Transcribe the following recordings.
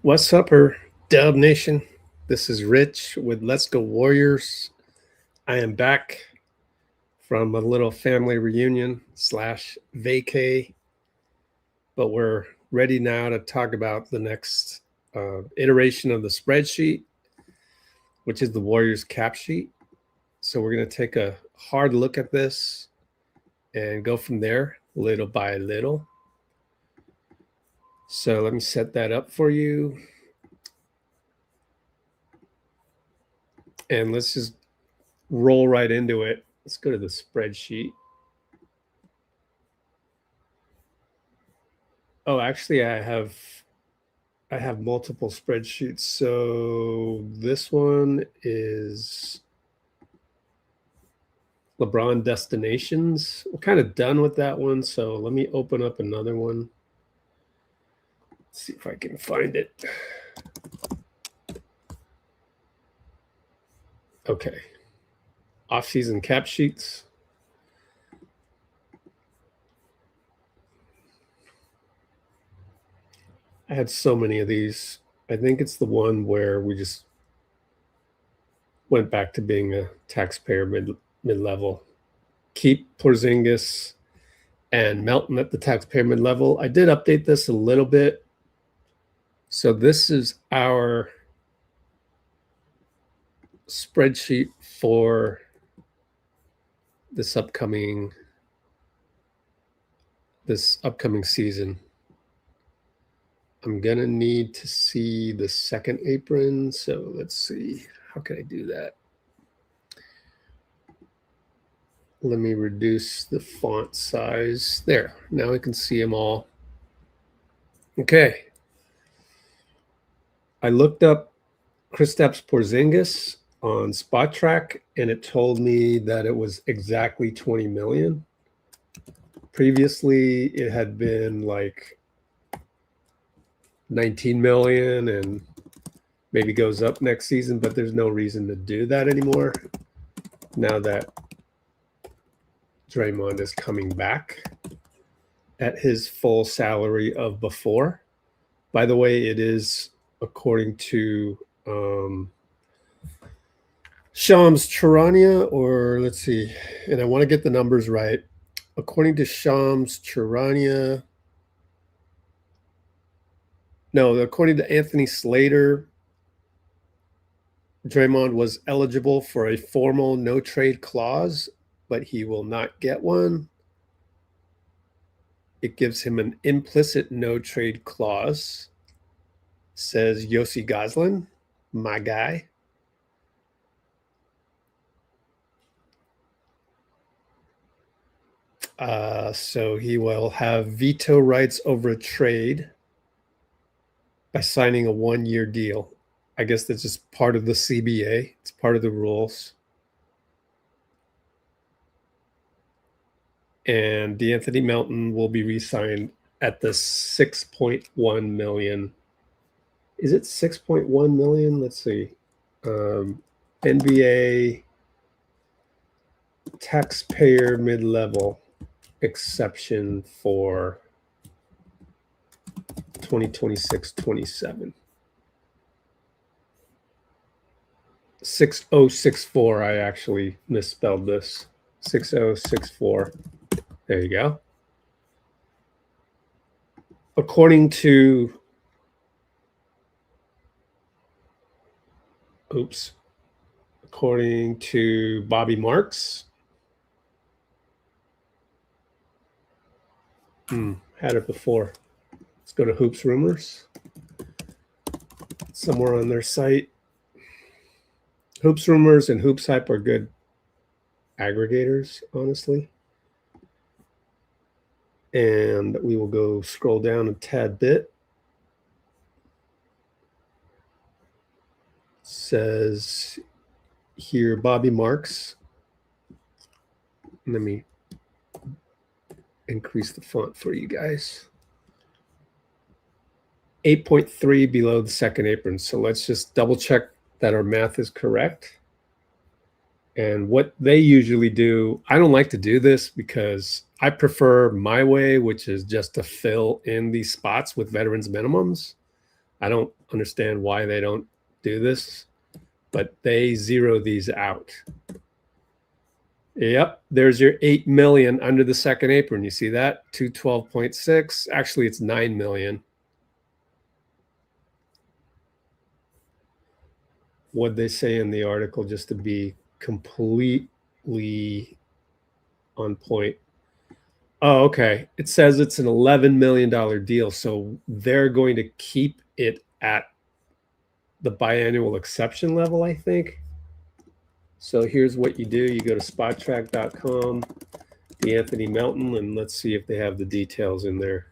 What's up, her Dub Nation? This is Rich with Let's Go Warriors. I am back from a little family reunion slash vacay, but we're ready now to talk about the next iteration of the spreadsheet, which is the Warriors cap sheet. So we're going to take a hard look at this and go from there little by little. So let me set that up for you. And let's just roll right into it. Let's go to the spreadsheet. Oh, actually, I have multiple spreadsheets. So this one is LeBron destinations. We're kind of done with that one. So let me open up another one. Let's see if I can find it. Okay. Off-season cap sheets. I had so many of these. I think it's the one where we just went back to being a taxpayer mid-level. Keep Porzingis and Melton at the taxpayer mid-level. I did update this a little bit. So this is our spreadsheet for this upcoming season. I'm gonna need to see the second apron. So let's see, how can I do that? Let me reduce the font size. There, now I can see them all. Okay. I looked up Kristaps Porzingis on Spot Track, and it told me that it was exactly 20 million. Previously, it had been like 19 million and maybe goes up next season, but there's no reason to do that anymore now that Draymond is coming back at his full salary of before. By the way, it is according to Shams Charania, or let's see, and I want to get the numbers right. According to Shams Charania, no, according to Anthony Slater, Draymond was eligible for a formal no trade clause, but he will not get one. It gives him an implicit no trade clause, says Yossi Goslin, my guy. So he will have veto rights over a trade by signing a 1-year deal. I guess that's just part of the CBA. It's part of the rules. And DeAnthony Melton will be re-signed at the 6.1 million. Is it 6.1 million? Let's see. NBA taxpayer mid-level exception for 2026-27. 6064. I actually misspelled this. 6064. There you go. According to Bobby Marks, had it before. Let's go to Hoops Rumors. Somewhere on their site. Hoops Rumors and Hoops Hype are good aggregators, honestly. And we will go scroll down a tad bit. Says here, Bobby Marks. Let me increase the font for you guys. 8.3 below the second apron. So let's just double check that our math is correct. And what they usually do, I don't like to do this because I prefer my way, which is just to fill in these spots with veterans minimums. I don't understand why they don't do this, but they zero these out. Yep, there's your 8 million under the second apron. You see that? 212.6. Actually, it's 9 million. What'd they say in the article, just to be completely on point? Oh, okay. It says it's an $11 million deal. So they're going to keep it at the biannual exception level, I think. So here's what you do. You go to spottrack.com, Anthony Melton, and let's see if they have the details in there.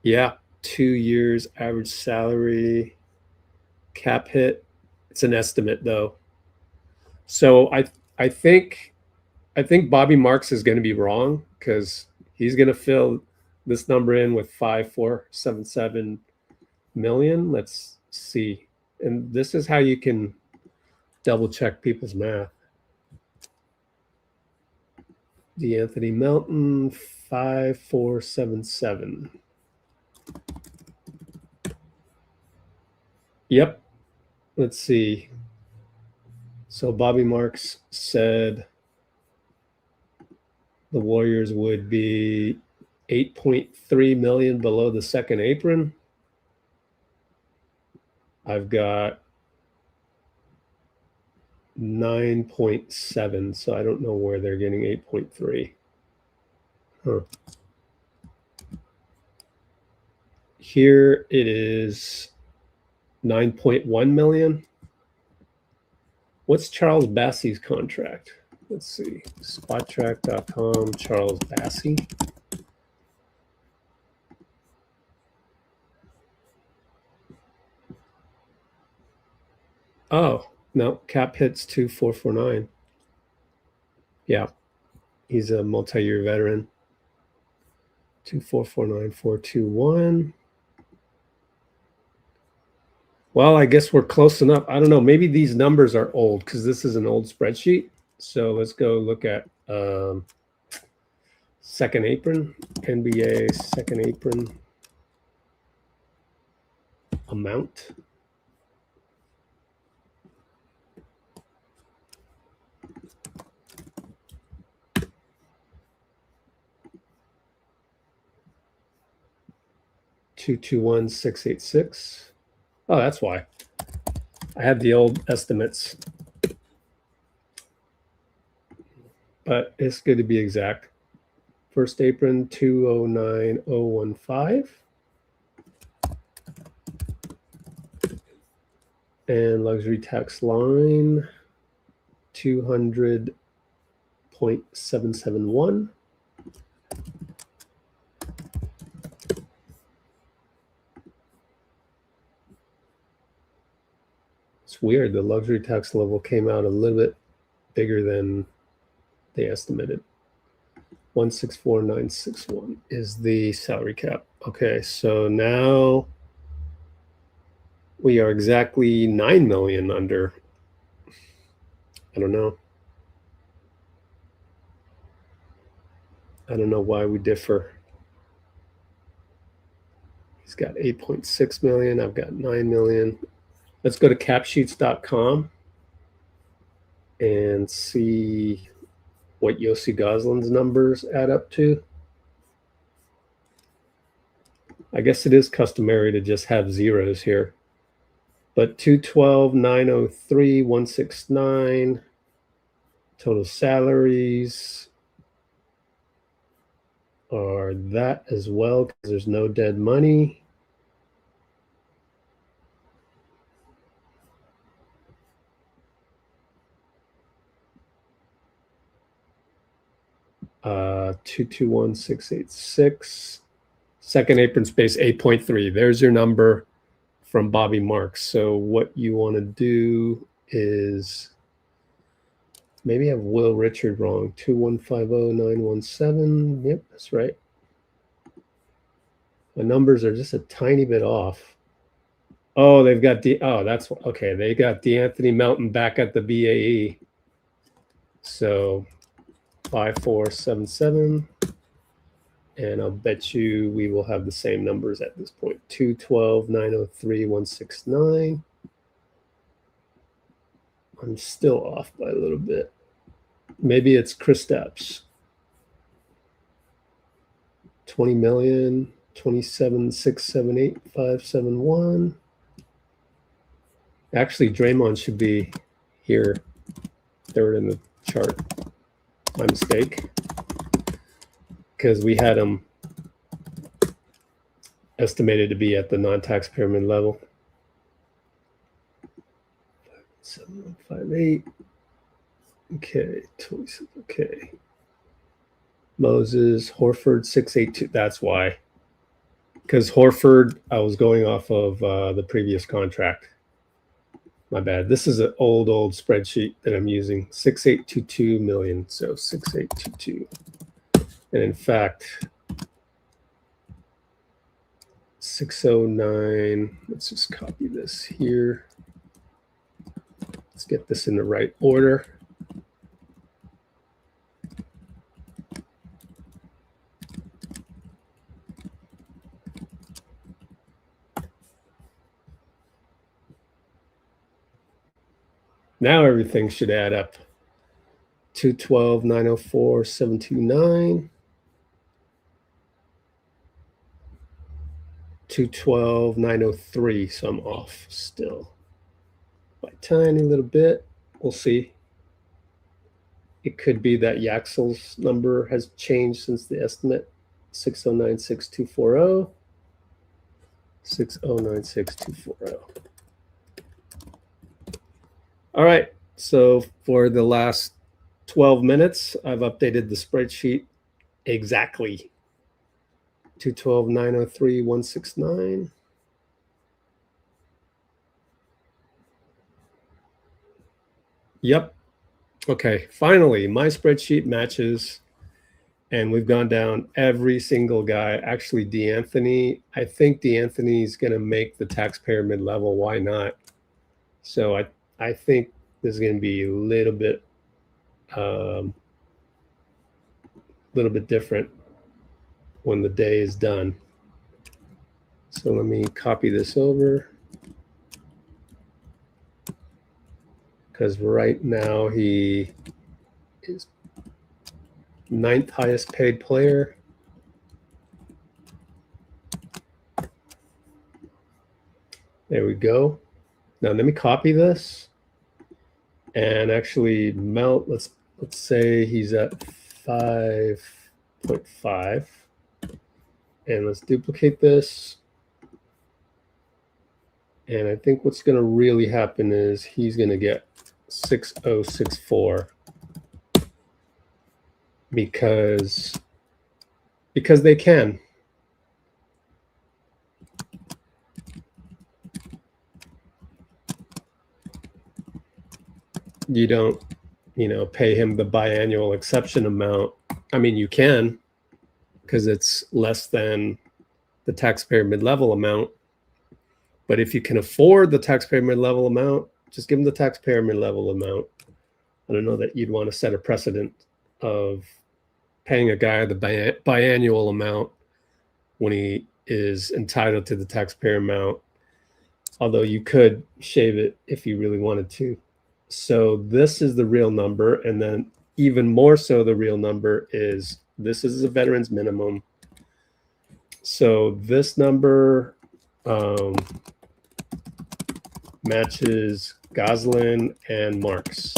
Yeah, 2 years average salary, cap hit. It's an estimate though. So I think Bobby Marks is going to be wrong because he's going to fill this number in with 5,477 million. Let's see. And this is how you can double check people's math. Anthony Melton, 5,477. Yep. Let's see. So Bobby Marks said the Warriors would be 8.3 million below the second apron. I've got 9.7, so I don't know where they're getting 8.3. Huh. Here it is 9.1 million. What's Charles Bassey's contract? Let's see. Spottrack.com, Charles Bassey. Oh, no, cap hits 2,449. Yeah, he's a multi-year veteran. 2,449,421. Well, I guess we're close enough. I don't know. Maybe these numbers are old because this is an old spreadsheet. So let's go look at second apron, NBA second apron amount. $221,686. Oh, that's why. I had the old estimates. But it's good to be exact. First apron, 209,015. And luxury tax line, 200.771. It's weird. The luxury tax level came out a little bit bigger than they estimated. 164,961 is the salary cap. Okay, so now we are exactly 9 million under. I don't know. I don't know why we differ. He's got 8.6 million. I've got 9 million. Let's go to capsheets.com and see what Yossi Goslin's numbers add up to. I guess it is customary to just have zeros here. But 212,903, 169 total salaries are that as well because there's no dead money. 221,686. Second apron space 8.3. There's your number from Bobby Marks. So what you want to do is maybe have Will Richard wrong. 2150917. Yep, that's right. The numbers are just a tiny bit off. Oh, they've got that's okay. They got Anthony Melton back at the BAE. So 5477 And I'll bet you we will have the same numbers at this point. 212, 903, 169. I'm still off by a little bit. Maybe it's Kristaps. 20 million, 27, 678, 571. Actually, Draymond should be here, third in the chart. My mistake. Because we had him estimated to be at the non-taxpayer mid-level. 7158. Okay, 26. Okay. Moses, Horford, 682. That's why. Because Horford, I was going off of the previous contract. My bad. This is an old spreadsheet that I'm using. 6822 million. So 6822. And in fact, 609. Let's just copy this here. Let's get this in the right order. Now everything should add up. 212, 904, 729. 212, 903. So I'm off still by a tiny little bit. We'll see. It could be that Yaxel's number has changed since the estimate. 6096240. 6096240. All right, so for the last 12 minutes, I've updated the spreadsheet exactly. 212, 903, 169. Yep. Okay, finally, my spreadsheet matches, and we've gone down every single guy. Actually, D'Anthony, I think D'Anthony's going to make the taxpayer mid-level. Why not? So I think this is going to be a little bit different when the day is done. So let me copy this over. Because right now he is 9th highest paid player. There we go. Now let me copy this and actually melt. Let's say he's at 5.5, and let's duplicate this. And I think what's going to really happen is he's going to get 6064 because they can. You don't, pay him the biannual exception amount. I mean, you can, because it's less than the taxpayer mid-level amount. But if you can afford the taxpayer mid-level amount, just give him the taxpayer mid-level amount. I don't know that you'd want to set a precedent of paying a guy the biannual amount when he is entitled to the taxpayer amount, although you could shave it if you really wanted to. So this is the real number, and then even more so the real number is this is a veteran's minimum. So this number matches Goslin and Marks.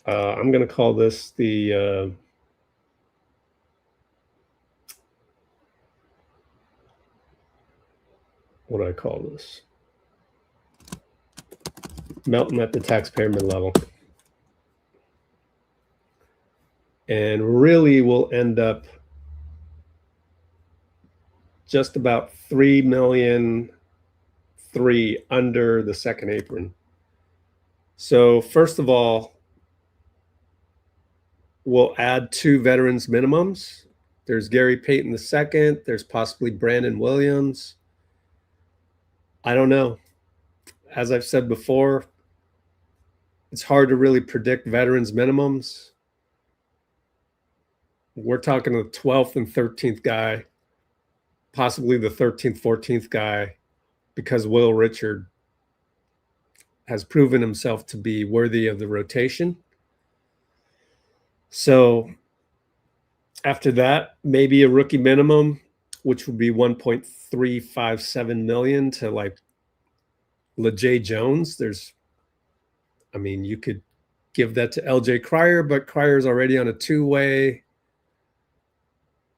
I'm going to call this the what do I call this? Melton at the taxpayer mid-level. And really will end up just about 3,000,003 under the second apron. So first of all, we'll add 2 veterans minimums. There's Gary Payton II. There's possibly Brandon Williams. I don't know. As I've said before, it's hard to really predict veterans minimums. we're talking the 12th and 13th guy, possibly the 13th, 14th guy, because Will Richard has proven himself to be worthy of the rotation. So after that, maybe a rookie minimum, which would be 1.357 million to like LeJay Jones. You could give that to LJ Cryer, but Cryer's already on a two-way.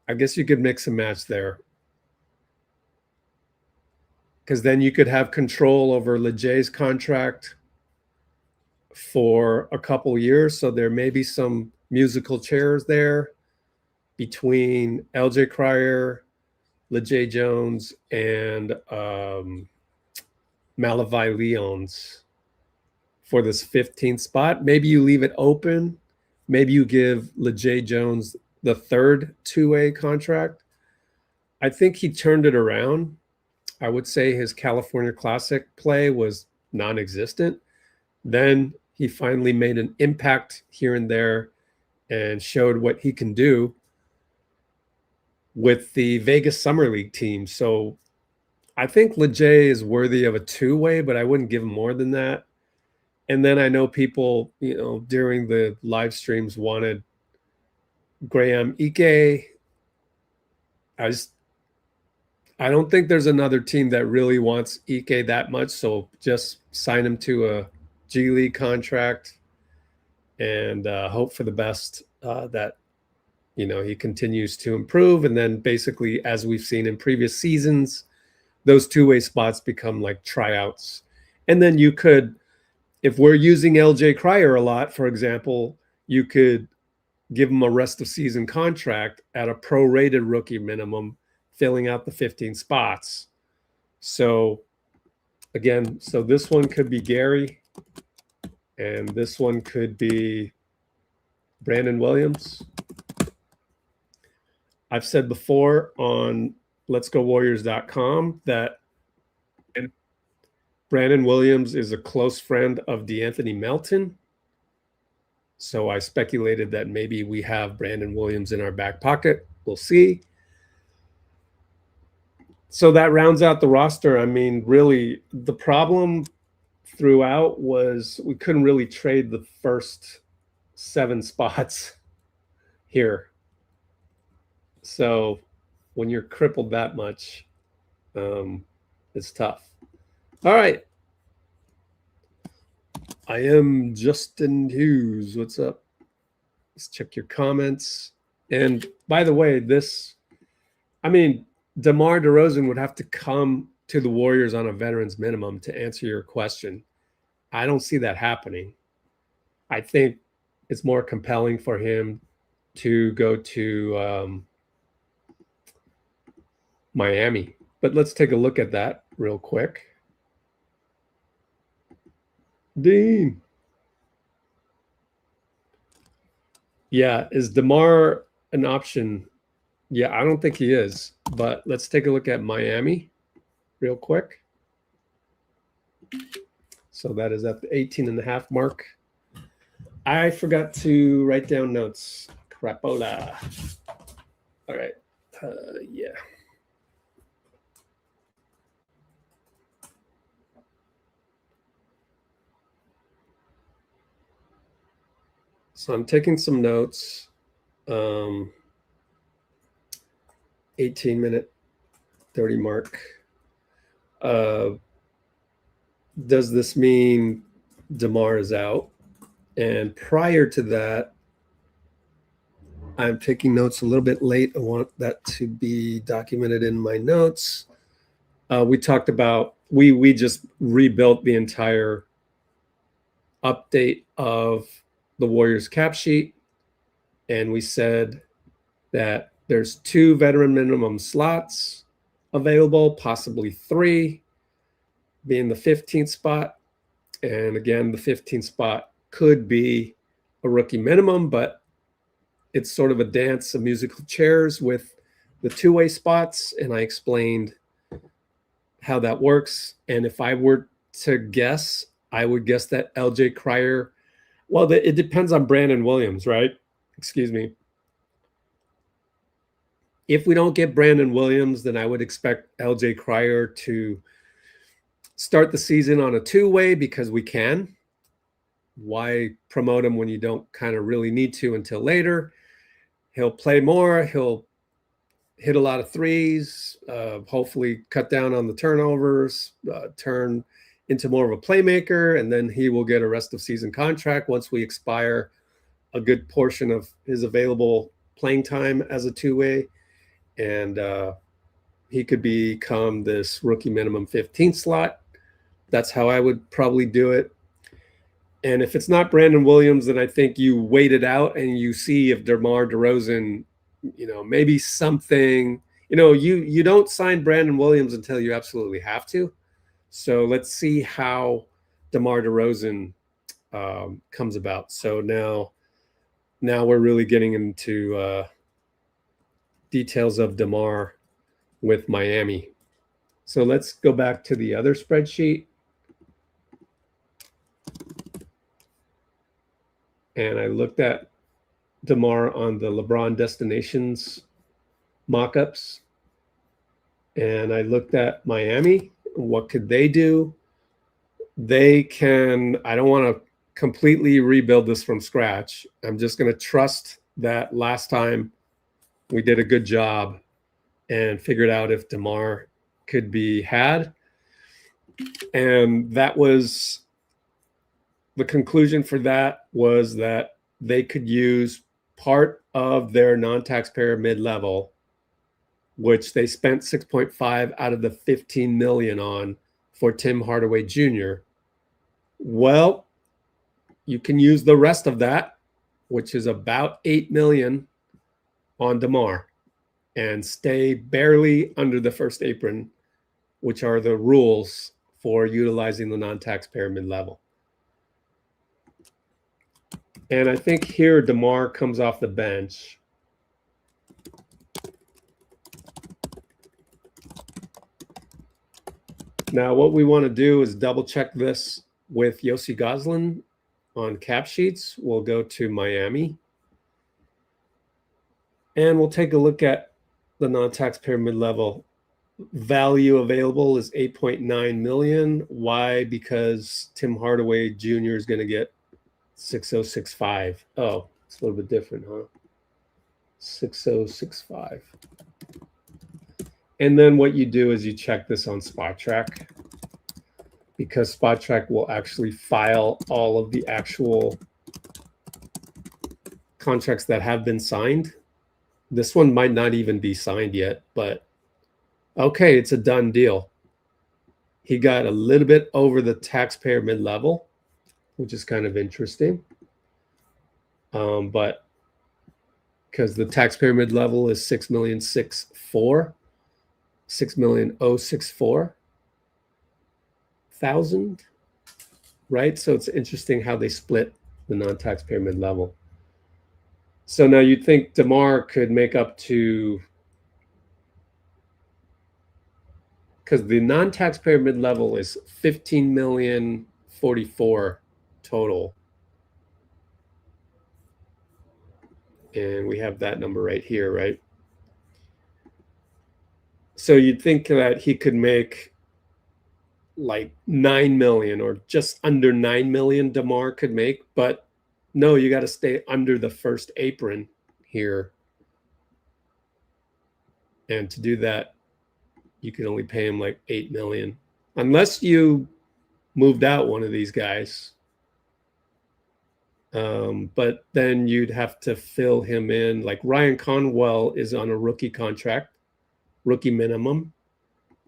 I guess you could mix and match there. Because then you could have control over LeJay's contract for a couple years. So there may be some musical chairs there between LJ Cryer, LeJay Jones, and Malavai Leons for this 15th spot. Maybe you leave it open. Maybe you give LeJay Jones the third two-way contract. I think he turned it around. I would say his California Classic play was non-existent. Then he finally made an impact here and there and showed what he can do with the Vegas Summer League team. So I think LeJay is worthy of a two-way, but I wouldn't give him more than that. And then I know people, during the live streams wanted Graham Ike. I don't think there's another team that really wants Ike that much. So just sign him to a G League contract and hope for the best that, he continues to improve. And then basically, as we've seen in previous seasons, those two-way spots become like tryouts. And then you could, if we're using LJ Cryer a lot, for example, you could give him a rest of season contract at a prorated rookie minimum, filling out the 15 spots. So again, this one could be Gary, and this one could be Brandon Williams. I've said before on letsgowarriors.com that Brandon Williams is a close friend of DeAnthony Melton. So I speculated that maybe we have Brandon Williams in our back pocket. We'll see. So that rounds out the roster. Really, the problem throughout was we couldn't really trade the first 7 spots here. So when you're crippled that much, it's tough. All right. I am Justin Hughes. What's up? Let's check your comments. And by the way, DeMar DeRozan would have to come to the Warriors on a veterans minimum to answer your question. I don't see that happening. I think it's more compelling for him to go to Miami. But let's take a look at that real quick. Dean. Yeah, is DeMar an option? Yeah, I don't think he is. But let's take a look at Miami real quick. So that is at the 18.5 mark. I forgot to write down notes. Crapola. All right. Yeah. So I'm taking some notes. 18-minute 30 mark. Does this mean DeMar is out? And prior to that, I'm taking notes a little bit late. I want that to be documented in my notes. We talked about, we just rebuilt the entire update of the Warriors cap sheet. And we said that there's 2 veteran minimum slots available, possibly 3, being the 15th spot. And again, the 15th spot could be a rookie minimum, but it's sort of a dance of musical chairs with the two-way spots. And I explained how that works. And if I were to guess, I would guess that LJ Cryer, well, it depends on Brandon Williams, right? Excuse me. If we don't get Brandon Williams, then I would expect LJ Cryer to start the season on a two-way because we can. Why promote him when you don't kind of really need to until later? He'll play more. He'll hit a lot of threes, hopefully cut down on the turnovers, turn into more of a playmaker, and then he will get a rest of season contract once we expire a good portion of his available playing time as a two-way. And he could become this rookie minimum 15 slot. That's how I would probably do it. And if it's not Brandon Williams, then I think you wait it out and you see if DeMar DeRozan, maybe something, you don't sign Brandon Williams until you absolutely have to. So let's see how DeMar DeRozan comes about. So now we're really getting into details of DeMar with Miami. So let's go back to the other spreadsheet. And I looked at DeMar on the LeBron Destinations mock-ups. And I looked at Miami. What could they do? They can, I don't want to completely rebuild this from scratch. I'm just going to trust that last time we did a good job and figured out if DeMar could be had. And that was the conclusion for that, was that they could use part of their non-taxpayer mid-level, which they spent 6.5 out of the 15 million on for Tim Hardaway Jr. Well, you can use the rest of that, which is about 8 million, on DeMar and stay barely under the first apron, which are the rules for utilizing the non-taxpayer mid-level. And I think here DeMar comes off the bench. Now, what we want to do is double check this with Yossi Goslin on cap sheets. We'll go to Miami. And we'll take a look at the non-taxpayer mid-level. Value available is 8.9 million. Why? Because Tim Hardaway Jr. is going to get 6065. Oh, it's a little bit different, huh? 6065. And then what you do is you check this on SpotTrack, because SpotTrack will actually file all of the actual contracts that have been signed. This one might not even be signed yet, but okay, it's a done deal. He got a little bit over the taxpayer mid-level, which is kind of interesting. But because the taxpayer mid-level is 6,064,000, right? So it's interesting how they split the non-taxpayer mid-level. So now you'd think DeMar could make up to, because the non-taxpayer mid-level is 15,044,000 total. And we have that number right here, right? So you'd think that he could make like 9 million, or just under 9 million DeMar could make, but no, you got to stay under the first apron here. And to do that, you can only pay him like 8 million, unless you moved out one of these guys. But then you'd have to fill him in. Like Ryan Conwell is on a rookie contract, rookie minimum.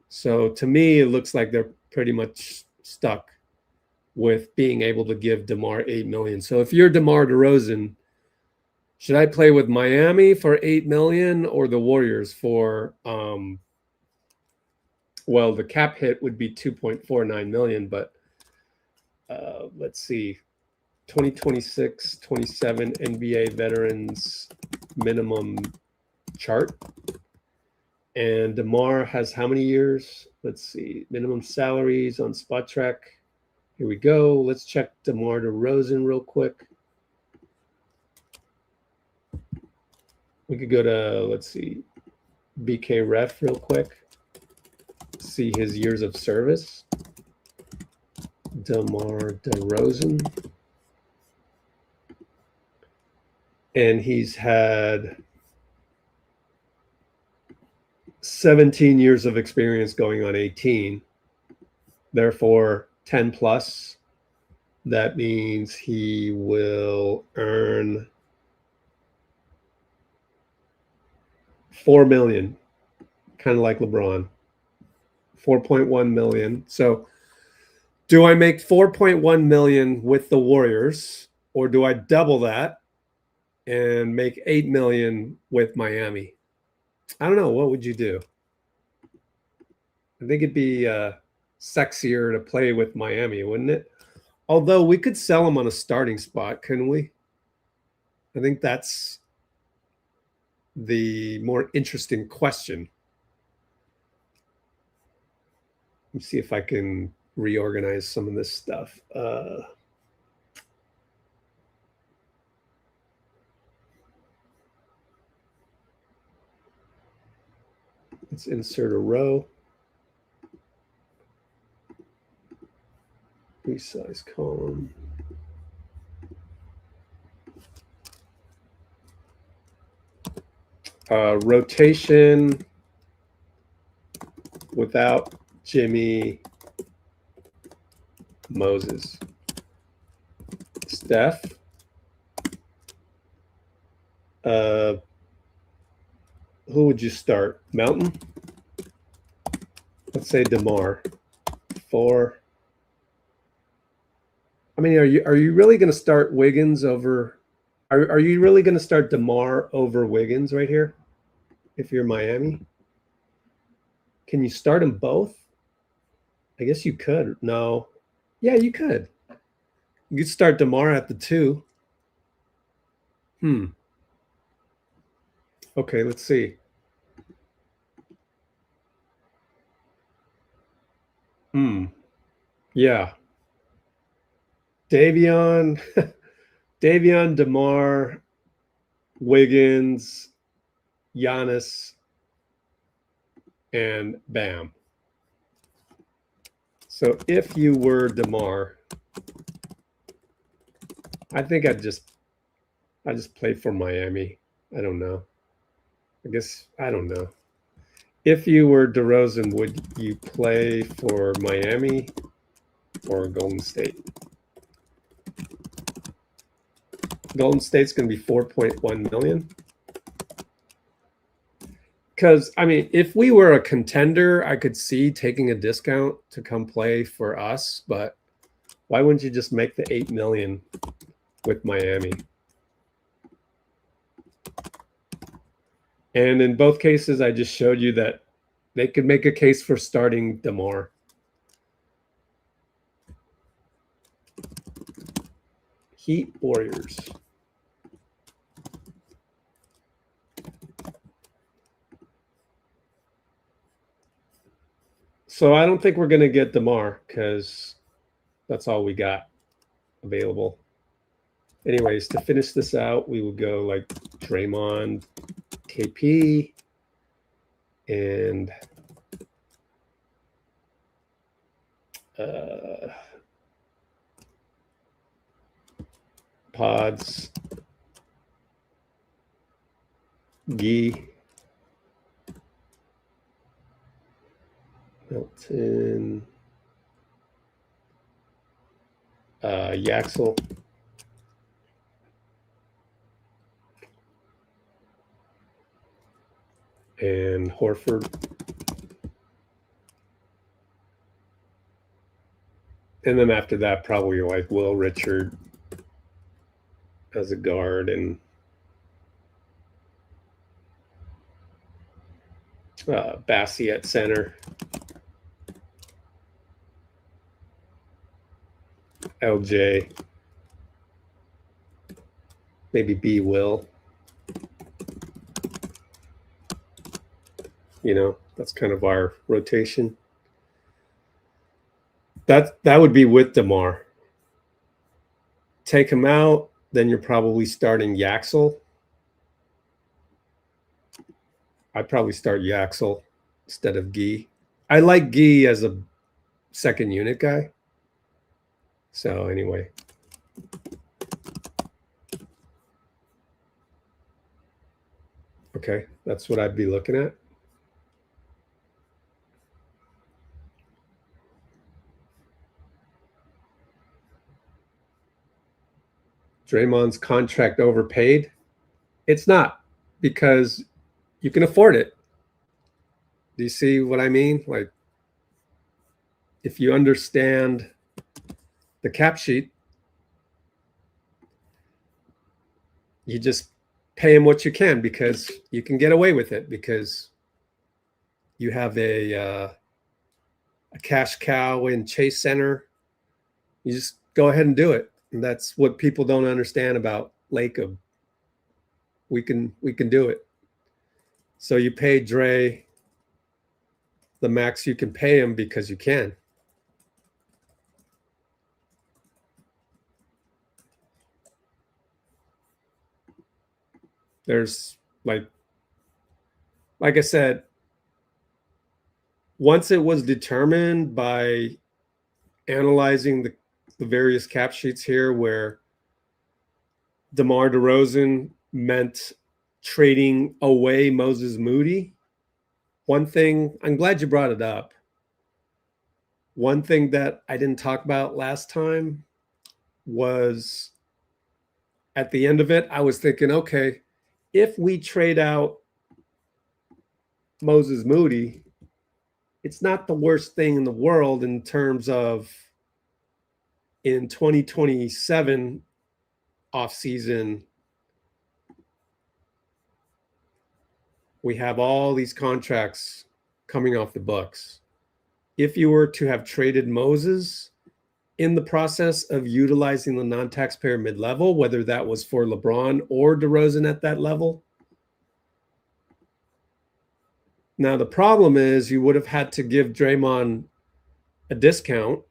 So to me, it looks like they're pretty much stuck with being able to give DeMar 8 million. So if you're DeMar DeRozan, should I play with Miami for 8 million or the Warriors for, well, the cap hit would be 2.49 million, but let's see, 2026, 27 NBA veterans minimum chart. And DeMar has how many years? Let's see, minimum salaries on SpotTrack. Here we go. Let's check DeMar DeRozan real quick. We could go to, let's see, BK Ref real quick. See his years of service. DeMar DeRozan. And he's had 17 years of experience going on 18. Therefore, 10 plus. That means he will earn $4 million, kind of like LeBron. 4.1 million. So do I make 4.1 million with the Warriors, or do I double that and make 8 million with Miami? I don't know. What would you do? I think it'd be sexier to play with Miami, wouldn't it? Although we could sell him on a starting spot, couldn't we? I think that's the more interesting question. Let me see if I can reorganize some of this stuff. Let's insert a row. Resize column. Rotation without Jimmy, Moses, Steph, who would you start? Melton? Let's say DeMar. 4. I mean, are you really going to start Wiggins over? Are you really going to start DeMar over Wiggins right here? If you're Miami, can you start them both? I guess you could. No, yeah, you could. You could start DeMar at the 2. Okay, let's see. Yeah. Davion, DeMar, Wiggins, Giannis, and Bam. So if you were DeMar, I think I just play for Miami. I don't know. I don't know. If you were DeRozan, would you play for Miami or Golden State? Golden State's going to be 4.1 million. Because, I mean, if we were a contender, I could see taking a discount to come play for us. But why wouldn't you just make the 8 million with Miami? And in both cases, I just showed you that they could make a case for starting DeMar. Heat Warriors. So I don't think we're going to get DeMar because that's all we got available. Anyways, to finish this out, we will go like Draymond, KP, and Pods, Gee, Melton, Yaxel, and Horford. And then after that, probably like Will Richard as a guard and Bassie at center. LJ. Maybe B Will. You know, that's kind of our rotation. That would be with DeMar. Take him out, then you're probably starting Yaxel. I'd probably start Yaxel instead of Gee. I like Gee as a second unit guy. So anyway. Okay, that's what I'd be looking at. Draymond's contract overpaid? It's not, because you can afford it. Do you see what I mean? Like, if you understand the cap sheet, you just pay him what you can because you can get away with it because you have a cash cow in Chase Center. You just go ahead and do it. And that's what people don't understand about Lacob. We can do it. So you pay Dre the max you can pay him because you can. There's like I said, once it was determined by analyzing the various cap sheets here where DeMar DeRozan meant trading away Moses Moody, one thing, I'm glad you brought it up. One thing that I didn't talk about last time was at the end of it, I was thinking, okay, if we trade out Moses Moody, it's not the worst thing in the world in terms of in 2027 offseason, we have all these contracts coming off the books. If you were to have traded Moses in the process of utilizing the non-taxpayer mid-level, whether that was for LeBron or DeRozan at that level, now the problem is you would have had to give Draymond a discount,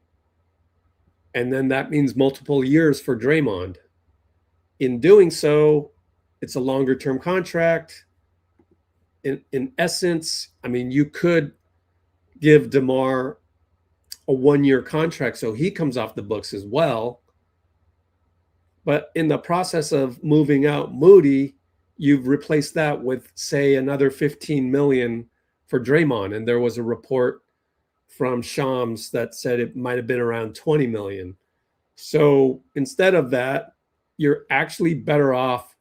and then that means multiple years for Draymond. In doing so, it's a longer term contract. In essence, I mean, you could give DeMar a 1-year contract so he comes off the books as well. But in the process of moving out Moody, you've replaced that with, say, another 15 million for Draymond. And there was a report from Shams that said it might have been around 20 million. So instead of that, you're actually better off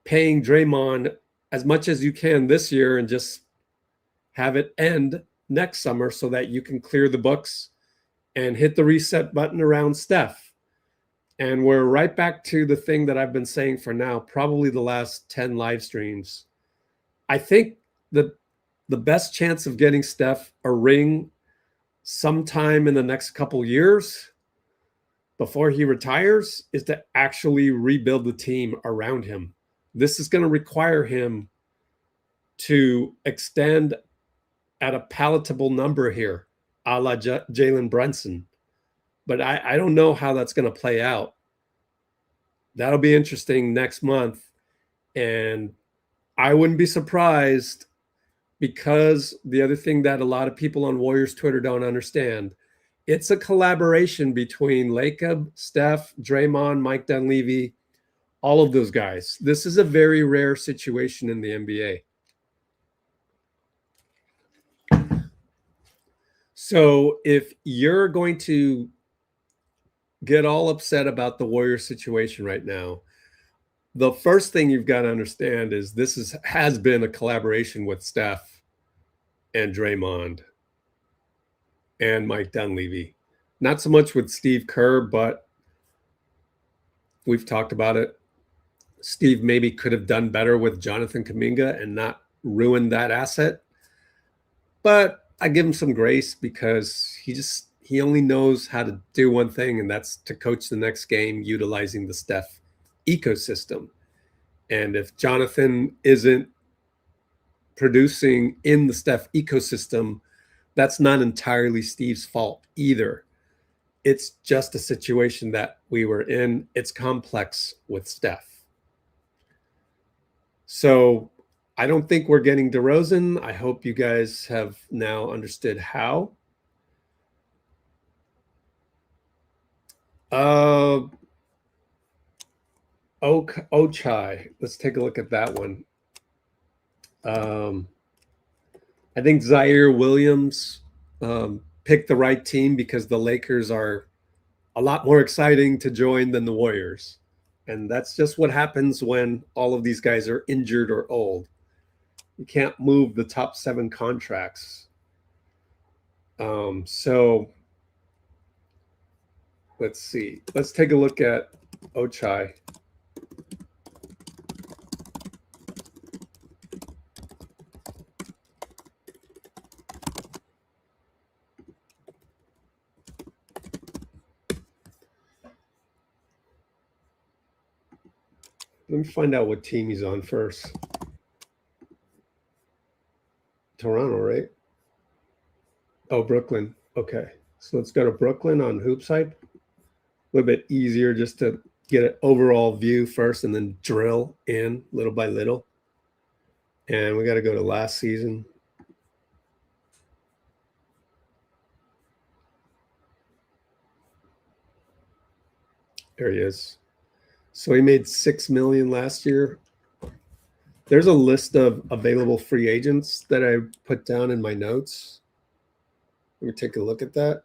paying Draymond as much as you can this year and just have it end next summer so that you can clear the books and hit the reset button around Steph. And we're right back to the thing that I've been saying for now, probably the last 10 live streams. I think that the best chance of getting Steph a ring sometime in the next couple years before he retires is to actually rebuild the team around him. This is going to require him to extend at a palatable number here, a la Jalen Brunson. But I don't know how that's going to play out. That'll be interesting next month. And I wouldn't be surprised, because the other thing that a lot of people on Warriors Twitter don't understand, it's a collaboration between Lacob, Steph, Draymond, Mike Dunleavy, all of those guys. This is a very rare situation in the NBA. So if you're going to get all upset about the Warriors situation right now, the first thing you've got to understand is this has been a collaboration with Steph and Draymond and Mike Dunleavy. Not so much with Steve Kerr, but we've talked about it. Steve maybe could have done better with Jonathan Kuminga and not ruined that asset. But I give him some grace because he only knows how to do one thing, and that's to coach the next game utilizing the Steph ecosystem. And if Jonathan isn't producing in the Steph ecosystem, that's not entirely Steve's fault either. It's just a situation that we were in. It's complex with Steph. So I don't think we're getting DeRozan. I hope you guys have now understood how. Ochai. Let's take a look at that one. I think Zaire Williams picked the right team because the Lakers are a lot more exciting to join than the Warriors. And that's just what happens when all of these guys are injured or old. You can't move the top 7 contracts. So let's see. Let's take a look at Ochai. Let me find out what team he's on first. Toronto, right? Oh, Brooklyn. Okay. So let's go to Brooklyn on Hoopside. A little bit easier just to get an overall view first and then drill in little by little. And we got to go to last season. There he is. So he made $6 million last year. There's a list of available free agents that I put down in my notes. Let me take a look at that.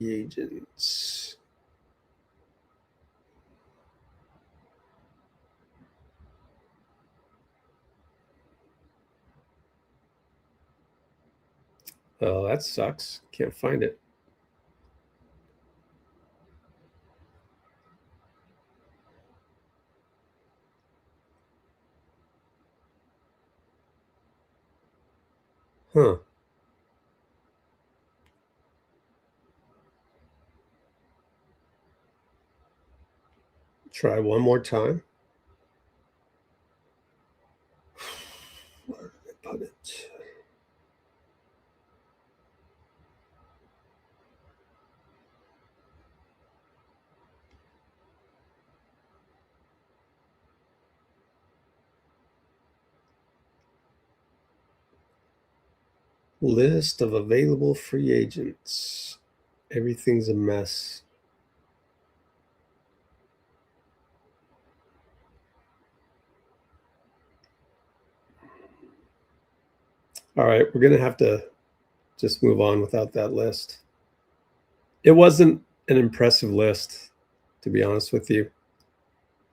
Agents. Oh, that sucks. Can't find it. Huh. Try one more time. Where did I put it? List of available free agents. Everything's a mess. All right, we're going to have to just move on without that list. It wasn't an impressive list, to be honest with you.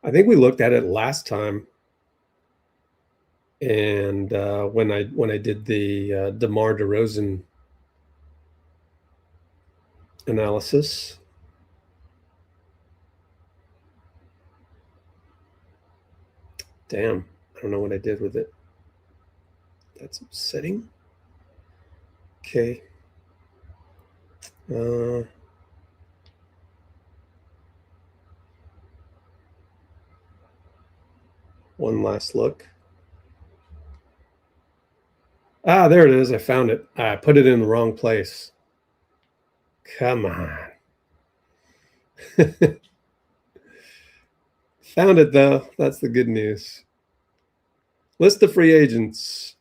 I think we looked at it last time, and when I did the DeMar DeRozan analysis. Damn, I don't know what I did with it. That's upsetting. Okay. One last look. Ah, there it is. I found it. I put it in the wrong place. Come on. Found it, though. That's the good news. List of free agents.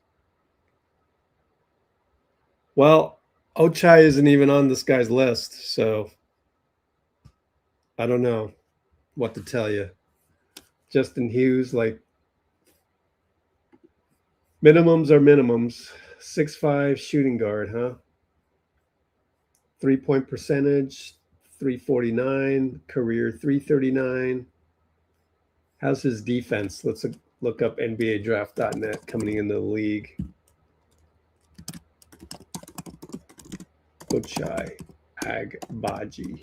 Well, Ochai isn't even on this guy's list, so I don't know what to tell you. Justin Hughes, like, minimums are minimums. 6'5" shooting guard, huh? 3-point percentage, 349, career 339. How's his defense? Let's look up NBADraft.net coming into the league. Ochai Agbaji.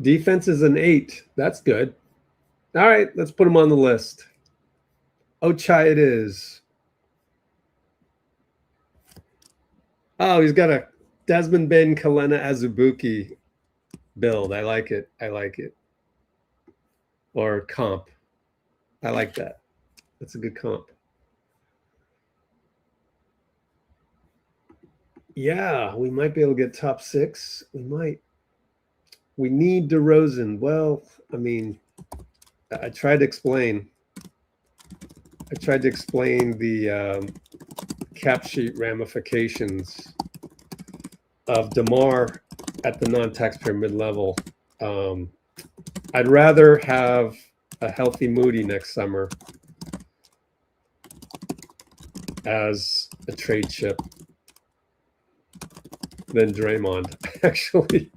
Defense is an 8. That's good. All right, let's put him on the list. Ochai it is. Oh, he's got a Desmond Ben Kalena Azubuike build. I like it. I like it. Or comp. I like that. That's a good comp. Yeah, we might be able to get top 6. We might. We need DeRozan. Well, I mean, I tried to explain. I tried to explain the cap sheet ramifications of DeMar at the non-taxpayer mid-level. I'd rather have a healthy Moody next summer as a trade chip than Draymond, actually.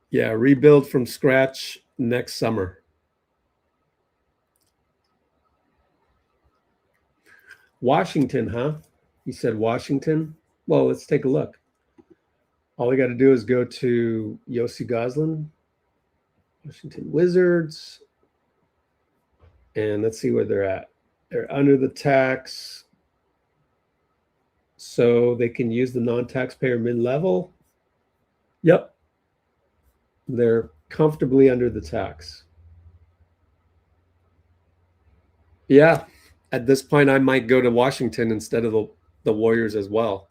Yeah, rebuild from scratch next summer. Washington, huh? You said Washington? Well, let's take a look. All we got to do is go to Yossi Goslin, Washington Wizards, and let's see where they're at. They're under the tax, so they can use the non-taxpayer mid-level. Yep. They're comfortably under the tax. Yeah. At this point, I might go to Washington instead of the Warriors as well.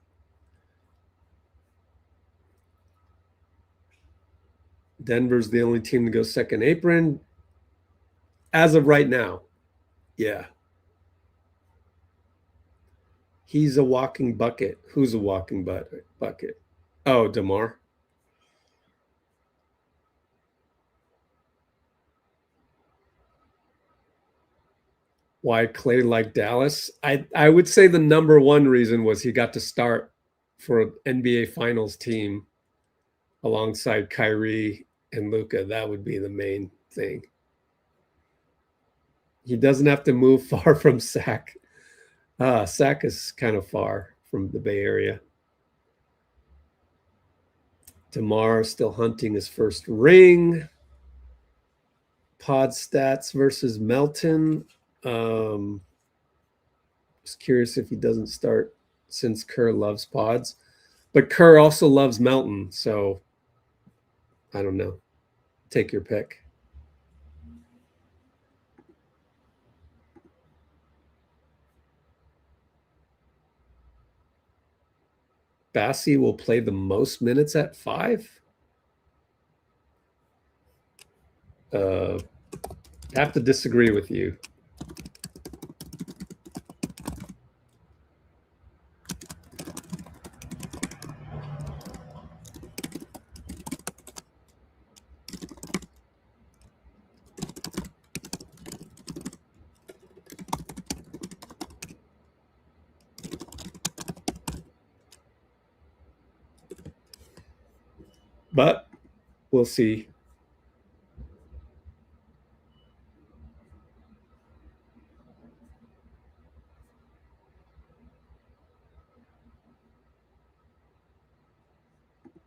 Denver's the only team to go second apron as of right now. Yeah. He's a walking bucket. Who's a walking bucket? Oh, DeMar. Why Clay liked Dallas? I would say the number one reason was he got to start for an NBA Finals team alongside Kyrie and Luka. That would be the main thing. He doesn't have to move far from Sac. Sac is kind of far from the Bay Area. DeMar still hunting his first ring. Pod stats versus Melton. Just curious if he doesn't start since Kerr loves pods. But Kerr also loves Melton, so I don't know. Take your pick. Bassie will play the most minutes at 5. Have to disagree with you. But we'll see.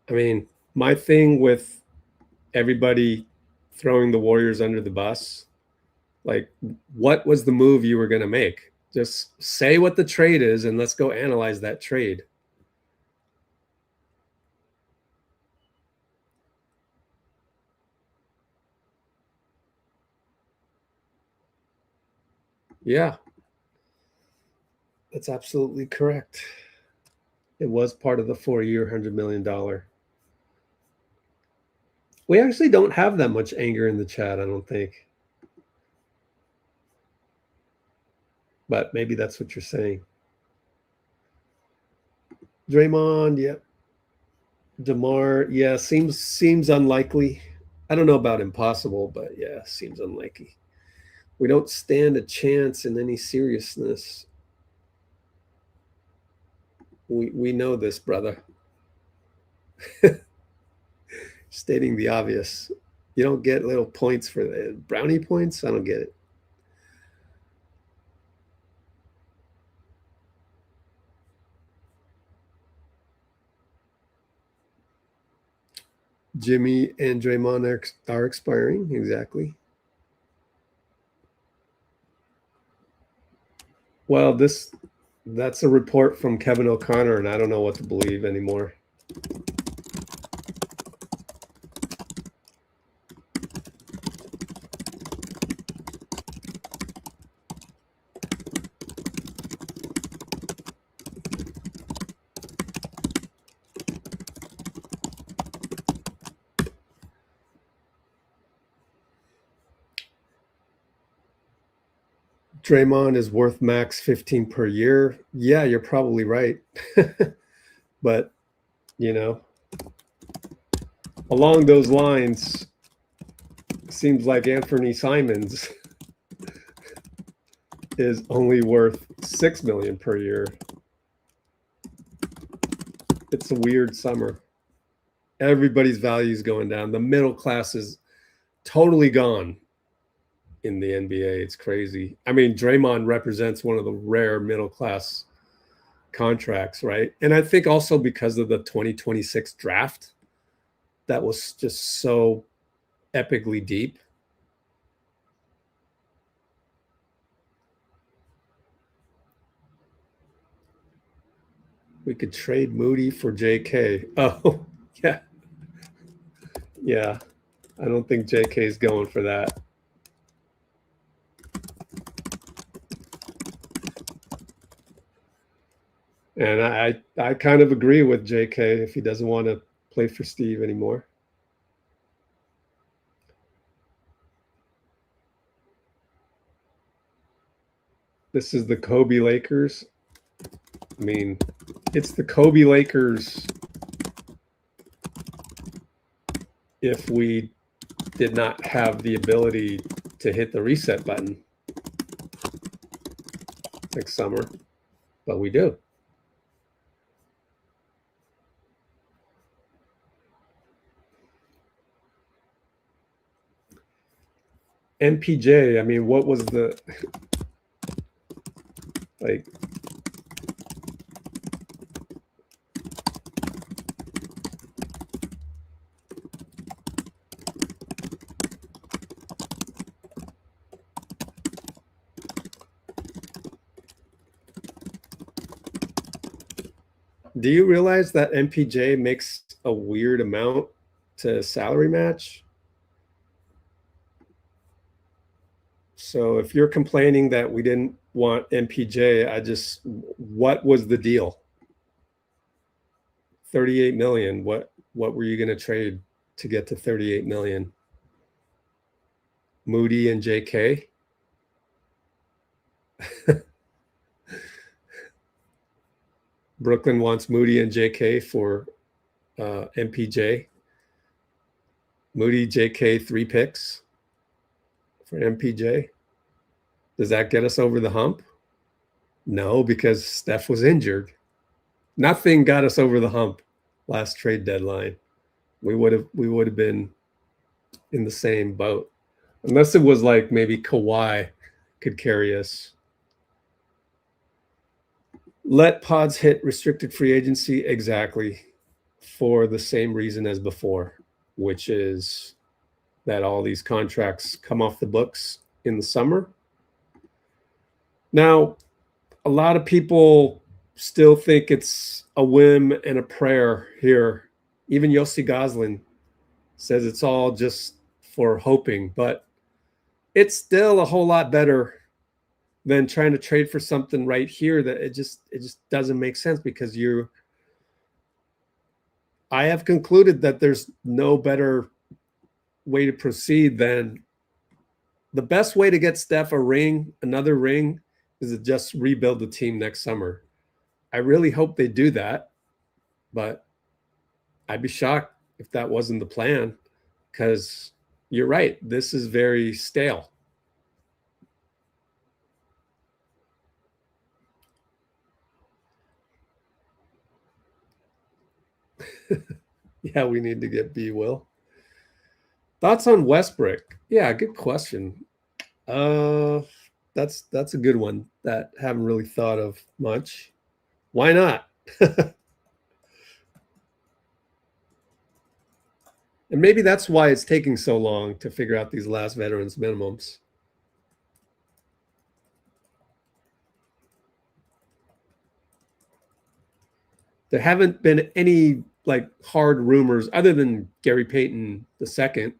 I mean, my thing with everybody throwing the Warriors under the bus, like, what was the move you were going to make? Just say what the trade is and let's go analyze that trade. Yeah, that's absolutely correct. It was part of the 4-year, $100 million. We actually don't have that much anger in the chat, I don't think. But maybe that's what you're saying. Draymond, yep. DeMar, yeah, seems unlikely. I don't know about impossible, but yeah, seems unlikely. We don't stand a chance in any seriousness. We know this, brother. Stating the obvious. You don't get little points for the brownie points? I don't get it. Jimmy and Draymond are expiring, exactly. Well, that's a report from Kevin O'Connor, and I don't know what to believe anymore. Draymond is worth max 15 per year. Yeah, you're probably right. But, you know, along those lines, seems like Anthony Simons is only worth $6 million per year. It's a weird summer. Everybody's value is going down. The middle class is totally gone in the NBA. It's crazy. I mean, Draymond represents one of the rare middle class contracts, right? And I think also because of the 2026 draft, that was just so epically deep. We could trade Moody for JK. Oh, yeah. Yeah. I don't think JK is going for that. And I kind of agree with JK if he doesn't want to play for Steve anymore. This is the Kobe Lakers. I mean, it's the Kobe Lakers if we did not have the ability to hit the reset button next summer, but we do. MPJ, I mean, what was the, like, do you realize that MPJ makes a weird amount to salary match? So if you're complaining that we didn't want MPJ, what was the deal? 38 million. What were you going to trade to get to 38 million? Moody and JK? Brooklyn wants Moody and JK for MPJ. Moody, JK, 3 picks for MPJ. Does that get us over the hump? No, because Steph was injured. Nothing got us over the hump last trade deadline. We would have been in the same boat. Unless it was like maybe Kawhi could carry us. Let pods hit restricted free agency exactly for the same reason as before, which is that all these contracts come off the books in the summer. Now, a lot of people still think it's a whim and a prayer here. Even Yossi Goslin says it's all just for hoping, but it's still a whole lot better than trying to trade for something right here that it just doesn't make sense, because I have concluded that there's no better way to proceed than the best way to get Steph another ring, is to just rebuild the team next summer. I really hope they do that, but I'd be shocked if that wasn't the plan, because you're right. This is very stale. Yeah, we need to get B. Will. Thoughts on Westbrook? Yeah, good question. That's a good one that I haven't really thought of much. Why not? And maybe that's why it's taking so long to figure out these last veterans minimums. There haven't been any like hard rumors other than Gary Payton II.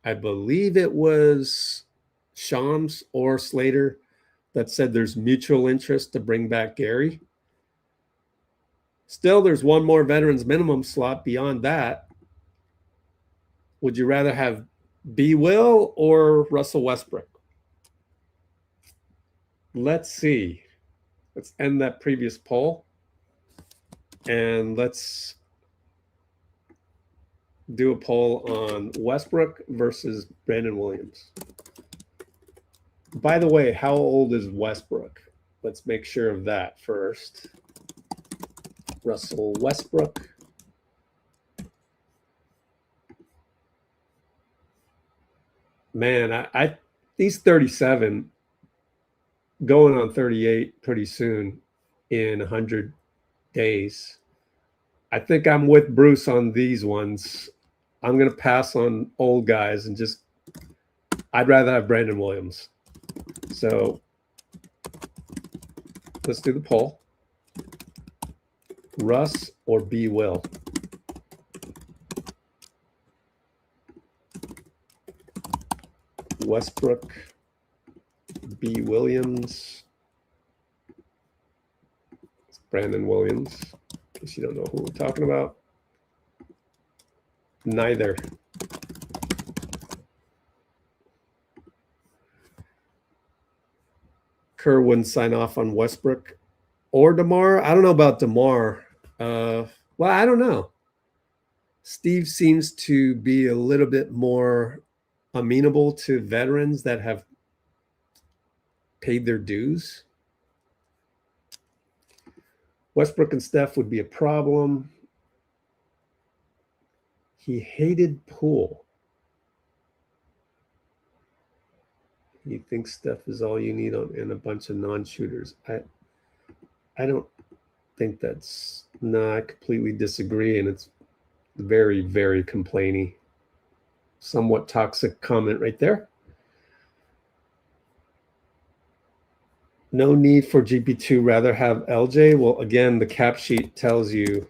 I believe it was Shams or Slater that said there's mutual interest to bring back Gary. Still, there's one more veterans minimum slot beyond that. Would you rather have B. Will or Russell Westbrook? let's see. Let's end that previous poll. And let's do a poll on Westbrook versus Brandon Williams. By the way, how old is Westbrook? Let's make sure of that first. Russell Westbrook. Man, he's 37, going on 38 pretty soon in 100 days. I think I'm with Bruce on these ones. I'm going to pass on old guys and just, I'd rather have Brandon Williams. So let's do the poll. Russ or B. Will? Westbrook, B. Williams. It's Brandon Williams. In case you don't know who we're talking about. Neither. Kerr wouldn't sign off on Westbrook or DeMar. I don't know about DeMar. Well, I don't know. Steve seems to be a little bit more amenable to veterans that have paid their dues. Westbrook and Steph would be a problem. He hated Poole. He thinks Steph is all you need in a bunch of non-shooters. I don't think that's, no, I completely disagree. And it's very, very complainy. Somewhat toxic comment right there. No need for GP2, rather have LJ. Well, again, the cap sheet tells you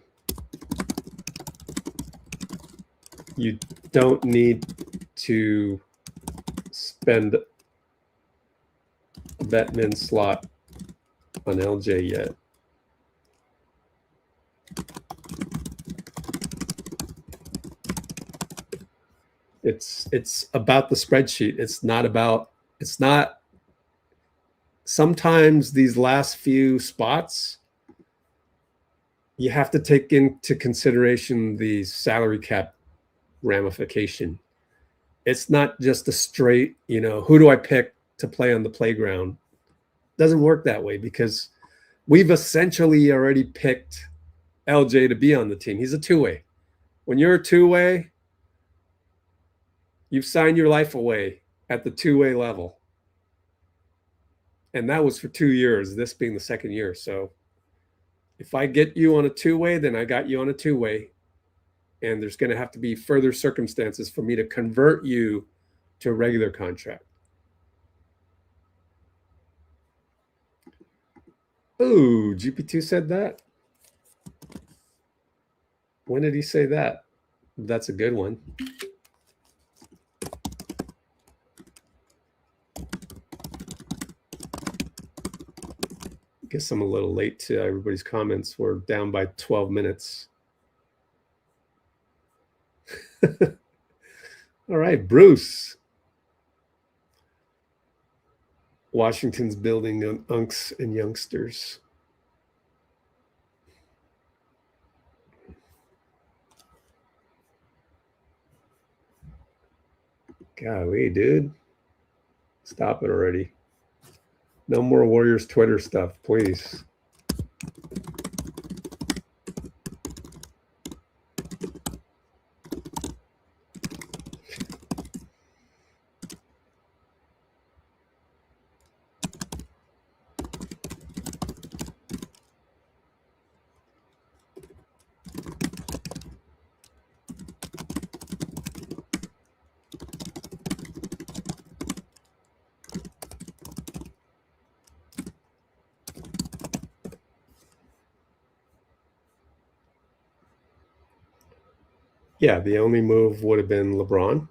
you don't need to spend a Batman slot on LJ yet. It's about the spreadsheet. It's not sometimes these last few spots you have to take into consideration the salary cap ramification. It's not just a straight, who do I pick to play on the playground? It doesn't work that way because we've essentially already picked LJ to be on the team. He's a two-way. When you're a two-way, you've signed your life away at the two-way level. And that was for 2 years, this being the second year. So if I get you on a two-way, then I got you on a two-way. And there's going to have to be further circumstances for me to convert you to a regular contract. Oh, GP2 said that? When did he say that? That's a good one. Guess I'm a little late to everybody's comments. We're down by 12 minutes. All right, Bruce. Washington's building unks and youngsters. Golly, dude. Stop it already. No more Warriors Twitter stuff, please. Yeah, the only move would have been LeBron.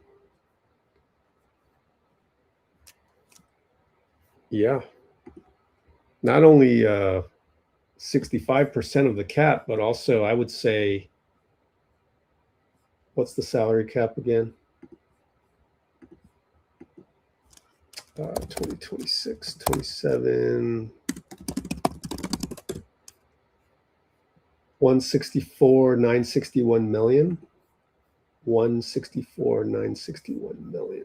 Yeah. Not only 65% of the cap, but also I would say, what's the salary cap again? 2026, 27, 164, 961 million. 164, 961 million.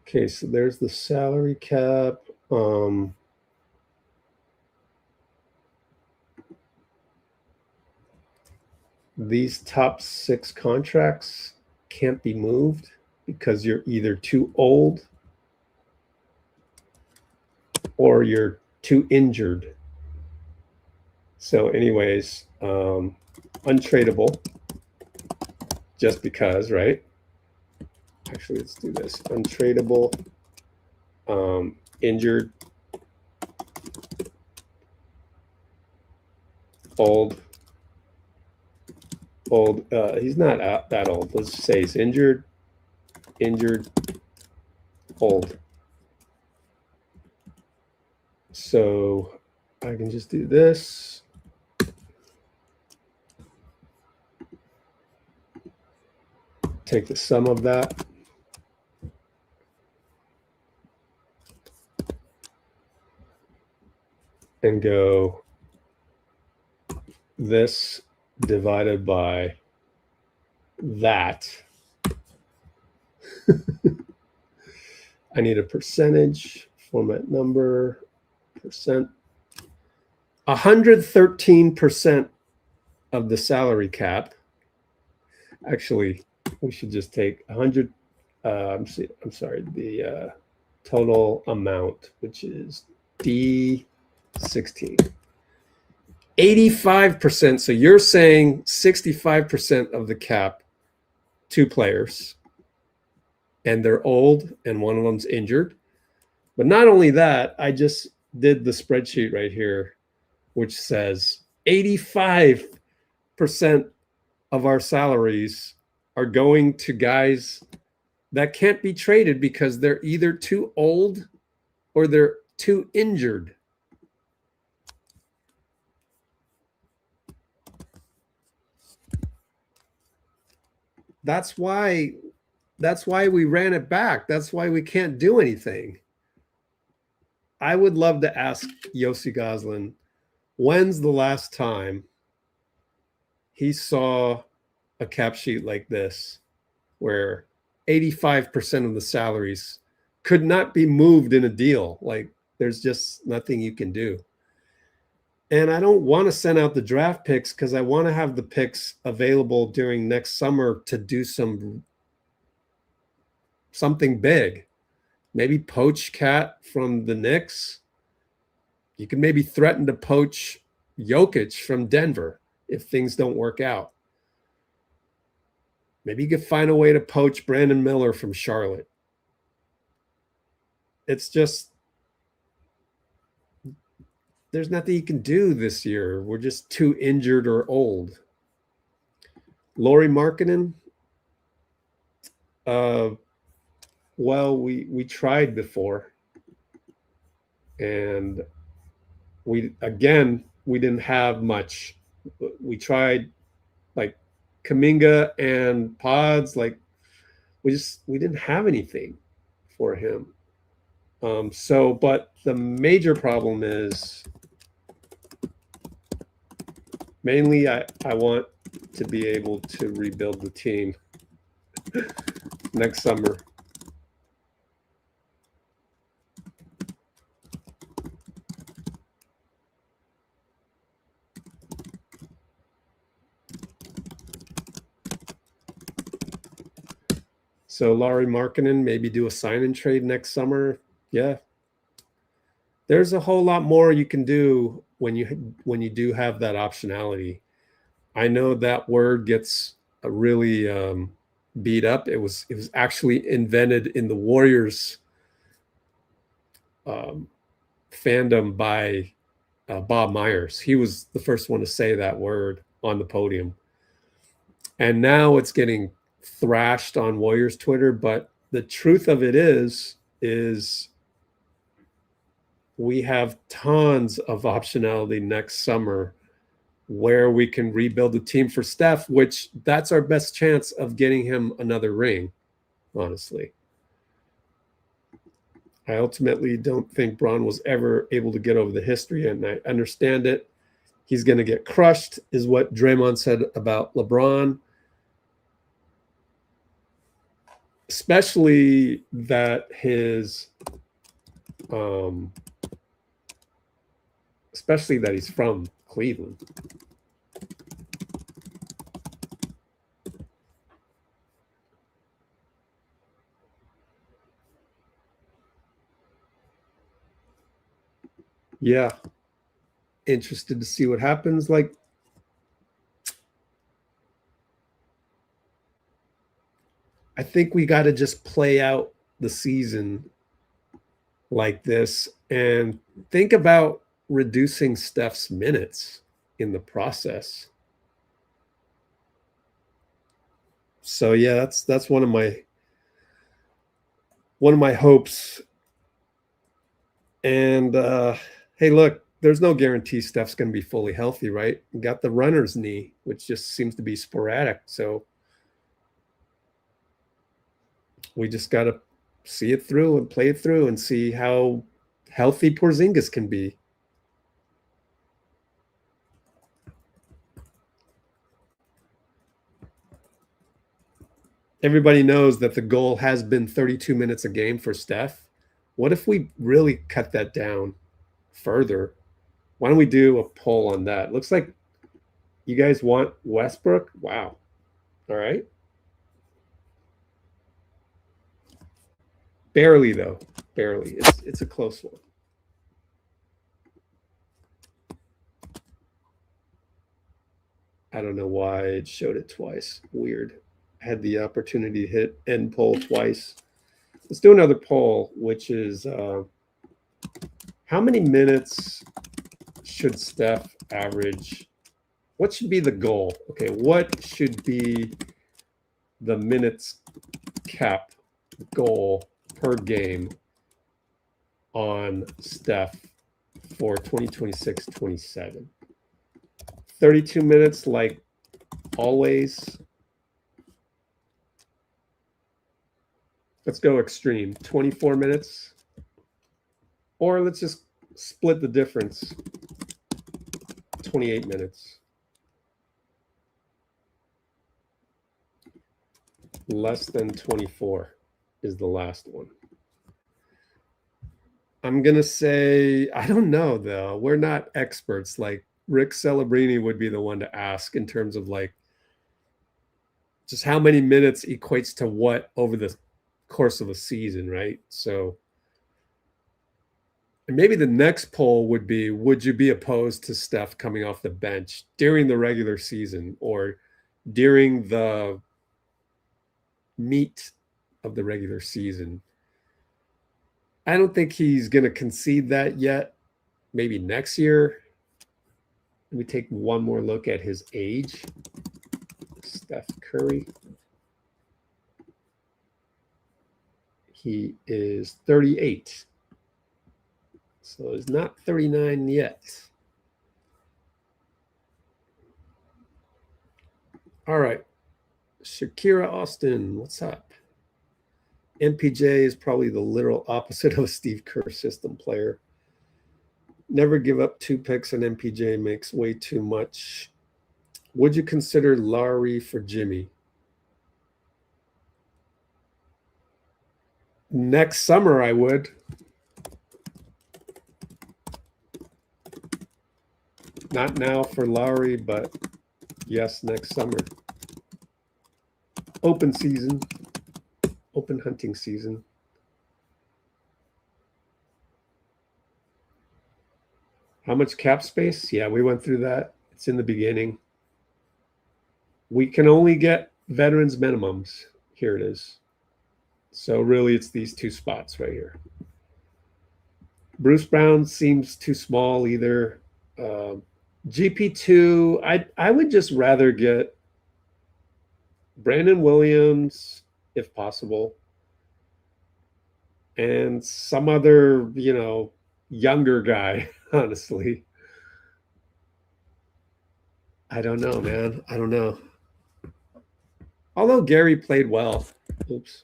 Okay, so there's the salary cap. These top 6 contracts can't be moved because you're either too old or you're too injured. So anyways, untradeable just because, right? Actually, let's do this. Untradeable, injured, old. He's not that old. Let's say he's injured, old. So I can just do this. Take the sum of that. And go this divided by that. I need a percentage, format number, percent. 113% of the salary cap. Actually, we should just take 100. I'm sorry, the total amount, which is D16. 85%. So you're saying 65% of the cap, 2 players, and they're old, and one of them's injured. But not only that, I just did the spreadsheet right here, which says 85% of our salaries are going to guys that can't be traded because they're either too old or they're too injured. That's why we ran it back. That's why we can't do anything. I would love to ask Yossi Goslin, when's the last time he saw a cap sheet like this where 85% of the salaries could not be moved in a deal? Like, there's just nothing you can do. And I don't want to send out the draft picks because I want to have the picks available during next summer to do something big. Maybe poach Cat from the Knicks. You can maybe threaten to poach Jokic from Denver if things don't work out. Maybe you could find a way to poach Brandon Miller from Charlotte. It's just, there's nothing you can do this year. We're just too injured or old. Lauri Markkanen, well, we tried before, and we didn't have much. We tried like Kuminga and Pods, like we didn't have anything for him. But the major problem is mainly I want to be able to rebuild the team next summer. So Lauri Markkanen, maybe do a sign and trade next summer. Yeah. There's a whole lot more you can do when you do have that optionality. I know that word gets really beat up. It was actually invented in the Warriors fandom by Bob Myers. He was the first one to say that word on the podium. And now it's getting thrashed on Warriors Twitter, but the truth of it is is we have tons of optionality next summer where we can rebuild the team for Steph, which that's our best chance of getting him another ring, honestly. I ultimately don't think Bron was ever able to get over the history, and I understand it. He's going to get crushed, is what Draymond said about LeBron. Especially that especially that he's from Cleveland. Yeah. Interested to see what happens. Like, I think we got to just play out the season like this and think about reducing Steph's minutes in the process. So yeah, that's one of my hopes. And hey, look, there's no guarantee Steph's going to be fully healthy, right? We got the runner's knee, which just seems to be sporadic. So we just got to see it through and play it through and see how healthy Porzingis can be. Everybody knows that the goal has been 32 minutes a game for Steph. What if we really cut that down further? Why don't we do a poll on that? Looks like you guys want Westbrook. Wow. All right. Barely, though. Barely. It's a close one. I don't know why it showed it twice. Weird. I had the opportunity to hit end poll twice. Let's do another poll, which is how many minutes should Steph average? What should be the goal? Okay, what should be the minutes cap goal per game on Steph for 2026-27? 32 minutes like always. Let's go extreme. 24 minutes. Or let's just split the difference. 28 minutes. Less than 24 is the last one. I'm going to say, I don't know, though. We're not experts. Like, Rick Celebrini would be the one to ask in terms of, like, just how many minutes equates to what over the course of a season, right? So, and maybe the next poll would be, would you be opposed to Steph coming off the bench during the regular season or during the meat of the regular season? I don't think he's going to concede that yet. Maybe next year. Let me take one more look at his age. Steph Curry. He is 38. So he's not 39 yet. All right. Shakira Austin, what's up? MPJ is probably the literal opposite of a Steve Kerr system player. Never give up 2 picks, and MPJ makes way too much. Would you consider Lowry for Jimmy? Next summer, I would. Not now for Lowry, but yes, next summer. Open season. Open hunting season. How much cap space? Yeah, we went through that. It's in the beginning. We can only get veterans minimums. Here it is. So really, it's these 2 spots right here. Bruce Brown seems too small either. GP2, I would just rather get Brandon Williams, if possible, and some other, younger guy, honestly. I don't know, man. I don't know. Although Gary played well. Oops.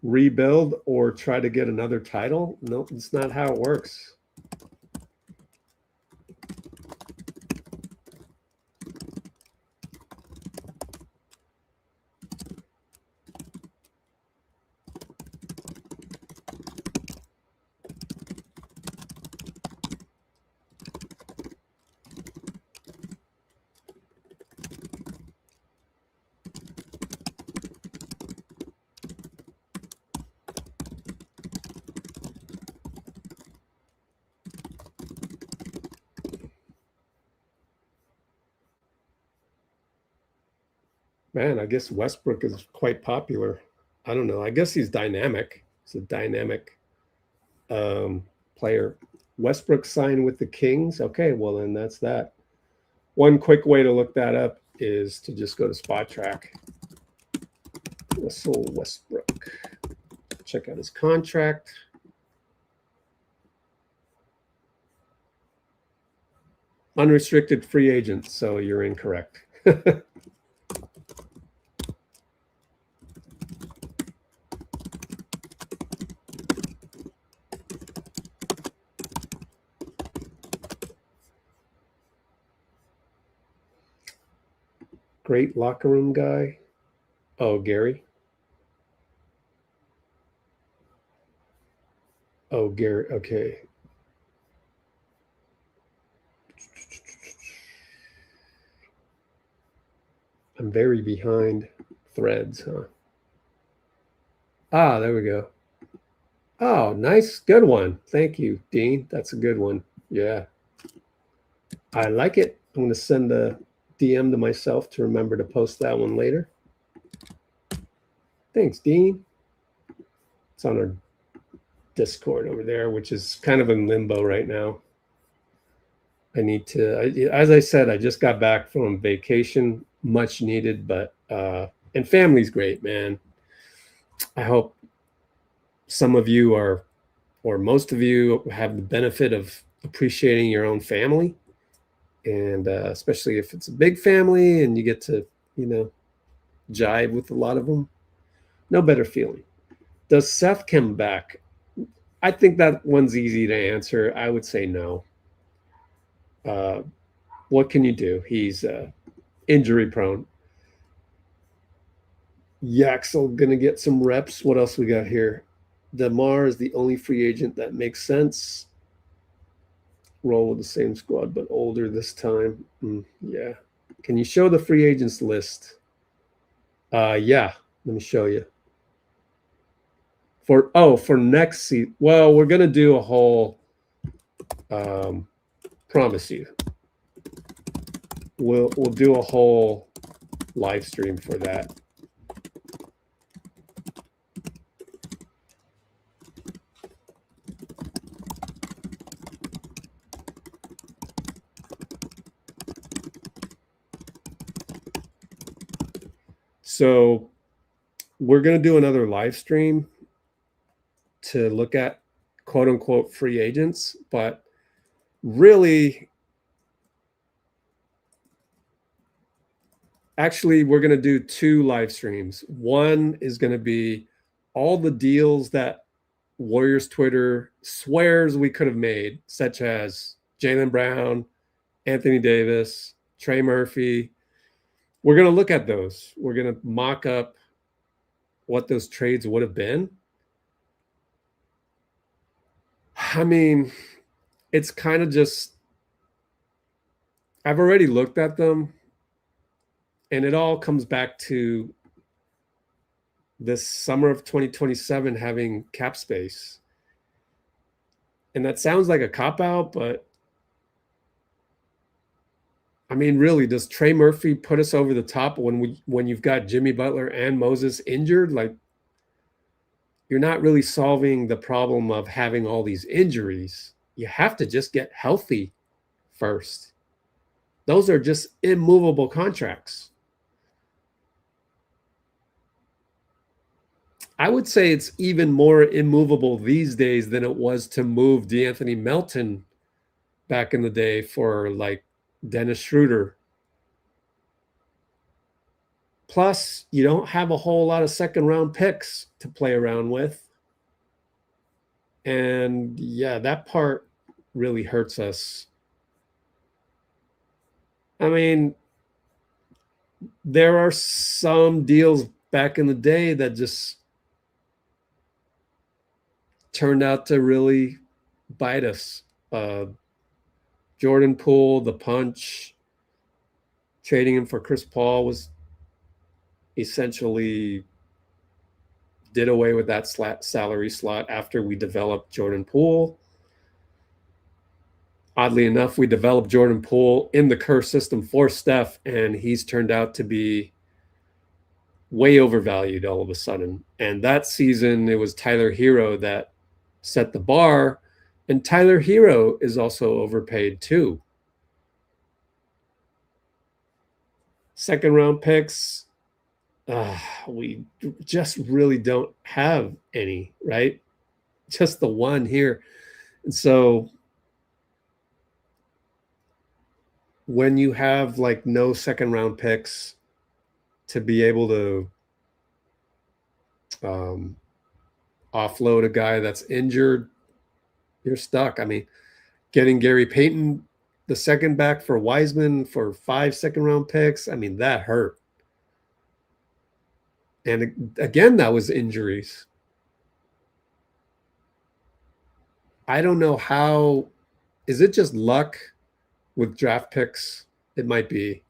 Rebuild or try to get another title? No, it's not how it works. Man, I guess Westbrook is quite popular. I don't know. I guess he's dynamic. He's a dynamic player. Westbrook signed with the Kings. Okay, well, then that's that. One quick way to look that up is to just go to Spot Track. Russell Westbrook. Check out his contract. Unrestricted free agent, so you're incorrect. Great locker room guy. Oh, Gary. Oh, Gary. Okay. I'm very behind threads, huh? Ah, there we go. Oh, nice. Good one. Thank you, Dean. That's a good one. Yeah. I like it. I'm going to send a DM to myself to remember to post that one later. Thanks, Dean. It's on our Discord over there, which is kind of in limbo right now. I need to, as I said, I just got back from vacation, much needed, but, and family's great, man. I hope some of you are, or most of you have the benefit of appreciating your own family. And especially if it's a big family and you get to, jive with a lot of them, no better feeling. Does Seth come back? I think that one's easy to answer. I would say no. What can you do? He's injury prone. Yaxel gonna get some reps. What else we got here? DeMar is the only free agent that makes sense. Roll with the same squad, but older this time. Yeah. Can you show the free agents list? Yeah. Let me show you. For next season. Well, we're gonna do a whole. Promise you. We'll do a whole live stream for that. So we're going to do another live stream to look at quote unquote free agents, but really, actually, we're going to do two live streams. One is going to be all the deals that Warriors Twitter swears we could have made, such as Jaylen Brown, Anthony Davis, Trey Murphy. We're going to look at those. We're going to mock up what those trades would have been. I mean, it's kind of just, I've already looked at them, and it all comes back to this summer of 2027 having cap space. And that sounds like a cop-out, but I mean, really, does Trey Murphy put us over the top when you've got Jimmy Butler and Moses injured? Like, you're not really solving the problem of having all these injuries. You have to just get healthy first. Those are just immovable contracts. I would say it's even more immovable these days than it was to move DeAnthony Melton back in the day for like Dennis Schroeder. Plus, you don't have a whole lot of second round picks to play around with. And yeah, that part really hurts us. I mean, there are some deals back in the day that just turned out to really bite us. Jordan Poole, the punch, trading him for Chris Paul was essentially did away with that salary slot after we developed Jordan Poole. Oddly enough, we developed Jordan Poole in the Kerr system for Steph, and he's turned out to be way overvalued all of a sudden. And that season, it was Tyler Hero that set the bar, and Tyler Hero is also overpaid too. Second round picks, we just really don't have any, right? Just the one here. And so when you have like no second round picks to be able to offload a guy that's injured, you're stuck. I mean, getting Gary Payton, the second back for Wiseman for 5 second round picks, I mean, that hurt. And again, that was injuries. I don't know how, is it just luck with draft picks? It might be.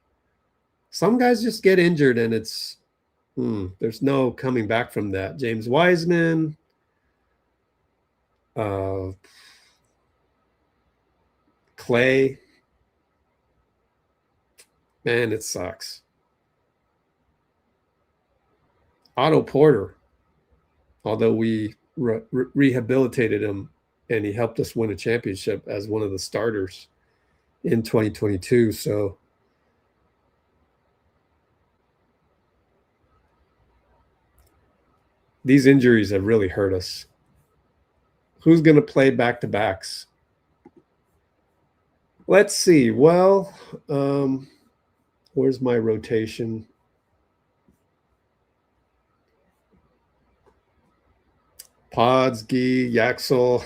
Some guys just get injured and it's, there's no coming back from that. James Wiseman, Clay, man, it sucks. Otto Porter, although we rehabilitated him and he helped us win a championship as one of the starters in 2022. So these injuries have really hurt us. Who's going to play back-to-backs? Let's see. Well, where's my rotation? Podsky, Yaxel.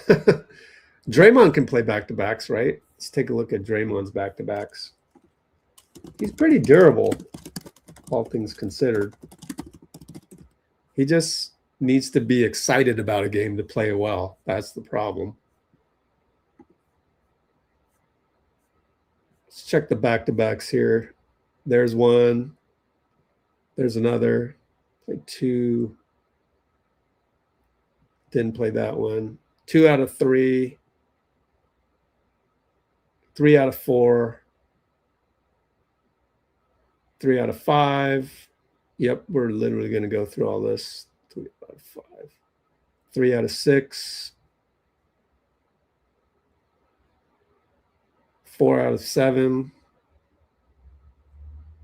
Draymond can play back-to-backs, right? Let's take a look at Draymond's back-to-backs. He's pretty durable, all things considered. He just needs to be excited about a game to play well. That's the problem. Let's check the back-to-backs here. There's one. There's another. Played 2. Didn't play that one. 2 out of 3. 3 out of 4. 3 out of 5. Yep, we're literally going to go through all this. 3 out of 5. 3 out of 6. 4 out of 7.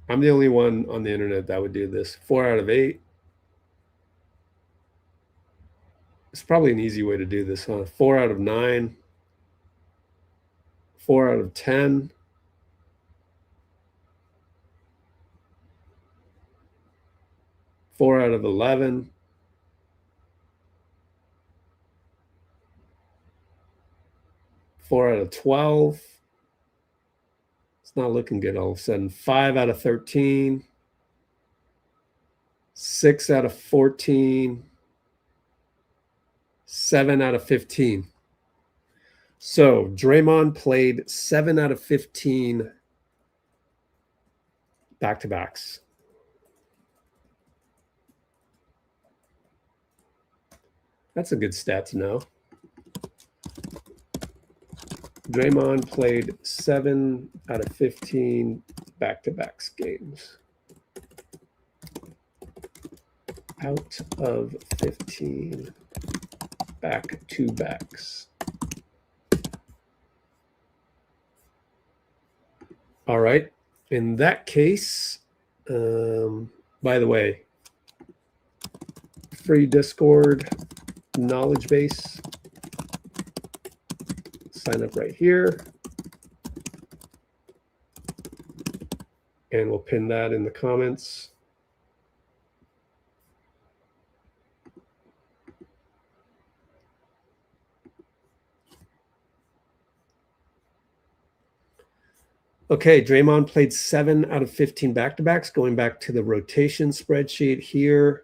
I'm the only one on the internet that would do this. 4 out of 8. It's probably an easy way to do this, huh? 4 out of 9. 4 out of 10. 4 out of 11. 4 out of 12. It's not looking good all of a sudden. 5 out of 13. 6 out of 14. 7 out of 15. So Draymond played 7 out of 15 back-to-backs. That's a good stat to know. Draymond played 7 out of 15 back-to-backs games. Out of 15 back-to-backs. All right. In that case, by the way, free Discord knowledge base. Sign up right here. And we'll pin that in the comments. Okay, Draymond played 7 out of 15 back-to-backs, going back to the rotation spreadsheet here.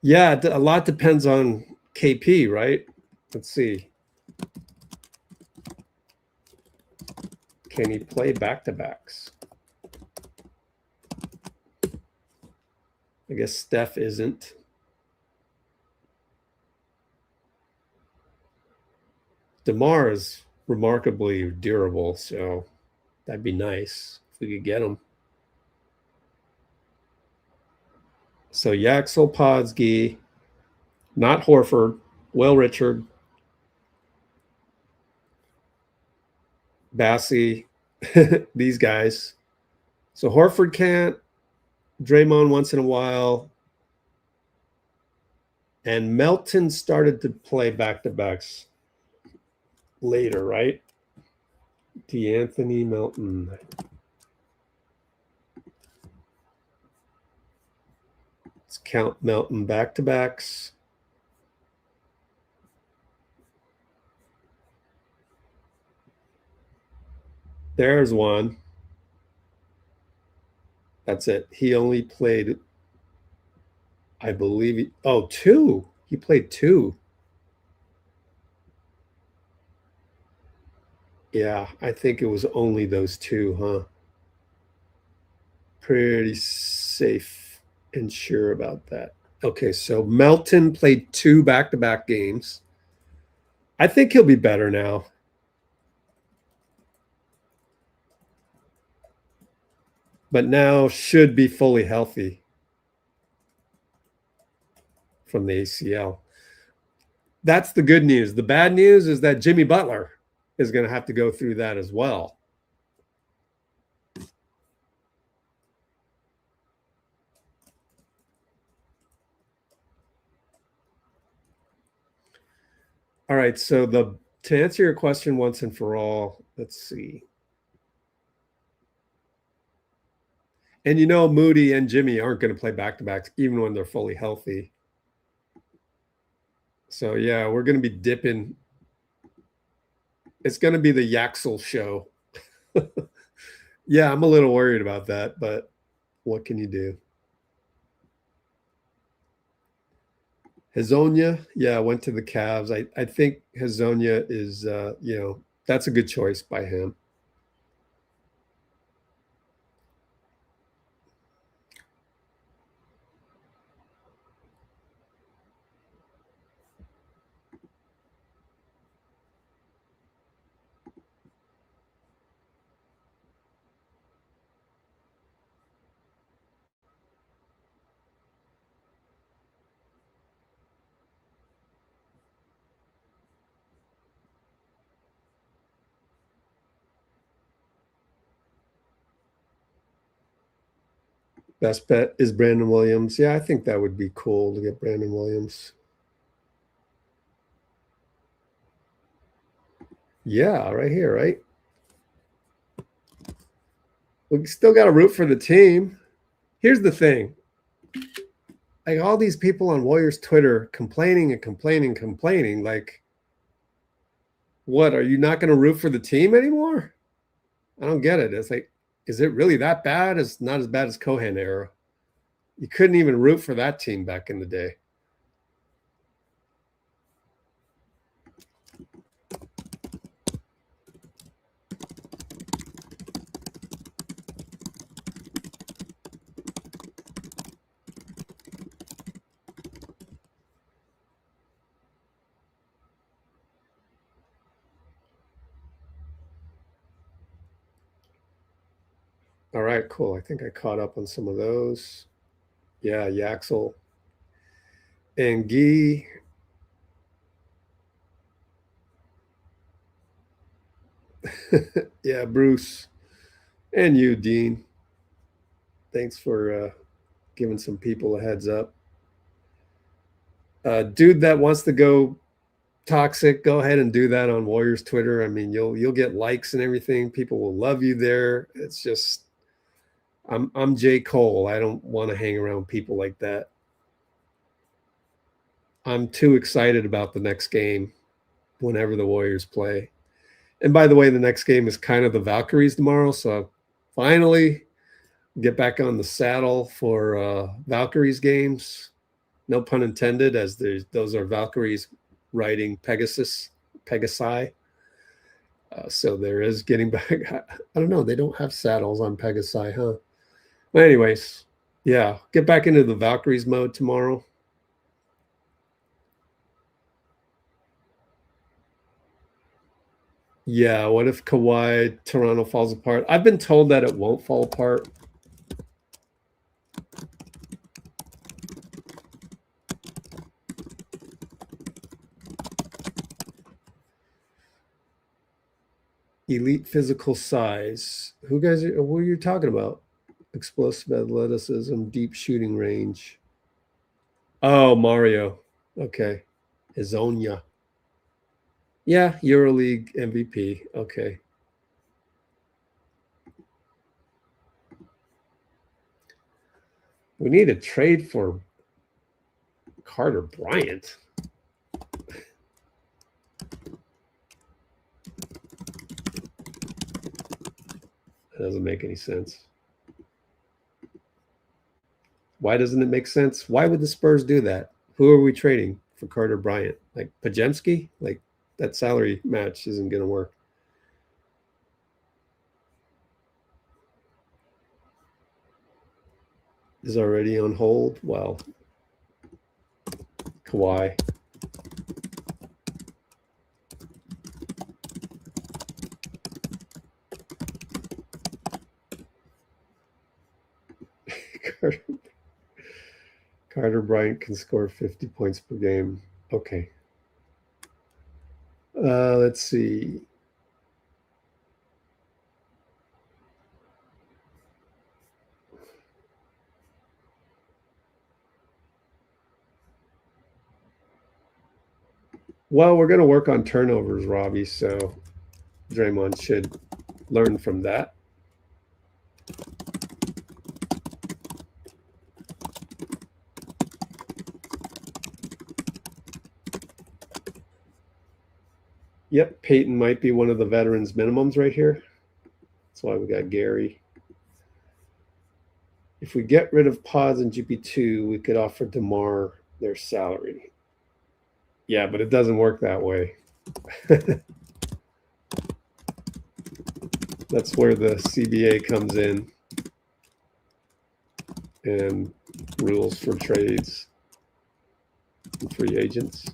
Yeah, a lot depends on KP, right? Let's see. Can he play back-to-backs? I guess Steph isn't. DeMar is remarkably durable, so that'd be nice if we could get him. So Yaxel, Podsky, not Horford, Will Richard, Bassey, these guys. So Horford can't, Draymond once in a while, and Melton started to play back-to-backs later, right? D'Anthony Melton. Let's count Melton back-to-backs. There's one. That's it. He only played, I believe, 2. He played 2. Yeah, I think it was only those 2, huh? Pretty safe and sure about that. Okay, so Melton played 2 back-to-back games. I think he'll be better now. But now should be fully healthy from the ACL. That's the good news. The bad news is that Jimmy Butler is going to have to go through that as well. All right, so to answer your question once and for all, let's see. And Moody and Jimmy aren't going to play back-to-backs even when they're fully healthy. So, yeah, we're going to be dipping. It's going to be the Yaxel show. Yeah, I'm a little worried about that, but what can you do? Hazonia, yeah, went to the Cavs. I think Hazonia is, that's a good choice by him. Best bet is Brandon Williams. Yeah, I think that would be cool to get Brandon Williams. Yeah, right here, right? We still got to root for the team. Here's the thing. Like all these people on Warriors Twitter complaining and complaining. Like, what? Are you not going to root for the team anymore? I don't get it. It's like, is it really that bad? It's not as bad as Cohen era. You couldn't even root for that team back in the day. All right, cool. I think I caught up on some of those. Yeah, Yaxel and Guy. Yeah, Bruce. And you, Dean. Thanks for giving some people a heads up. Dude that wants to go toxic, go ahead and do that on Warriors Twitter. I mean, you'll get likes and everything. People will love you there. It's just I'm J. Cole. I don't want to hang around people like that. I'm too excited about the next game whenever the Warriors play. And by the way, the next game is kind of the Valkyries tomorrow. So finally get back on the saddle for Valkyries games. No pun intended, as those are Valkyries riding Pegasi. So there is getting back. I don't know. They don't have saddles on Pegasi, huh? But anyways, yeah, get back into the Valkyries mode tomorrow. Yeah, what if Kawhi Toronto falls apart? I've been told that it won't fall apart. Elite physical size. Who are you talking about? Explosive athleticism, deep shooting range. Oh, Mario. Okay. Izonia. Yeah, EuroLeague MVP. Okay. We need a trade for Carter Bryant. That doesn't make any sense. Why doesn't it make sense? Why would the Spurs do that? Who are we trading for Carter Bryant? Like Pajemski? Like that salary match isn't going to work. Is already on hold. Well, Kawhi. Carter Bryant can score 50 points per game. Okay. Let's see. Well, we're going to work on turnovers, Robbie, so Draymond should learn from that. Yep, Payton might be one of the veterans minimums right here. That's why we got Gary. If we get rid of Pods and GP2, we could offer DeMar their salary. Yeah, but it doesn't work that way. That's where the CBA comes in and rules for trades and free agents.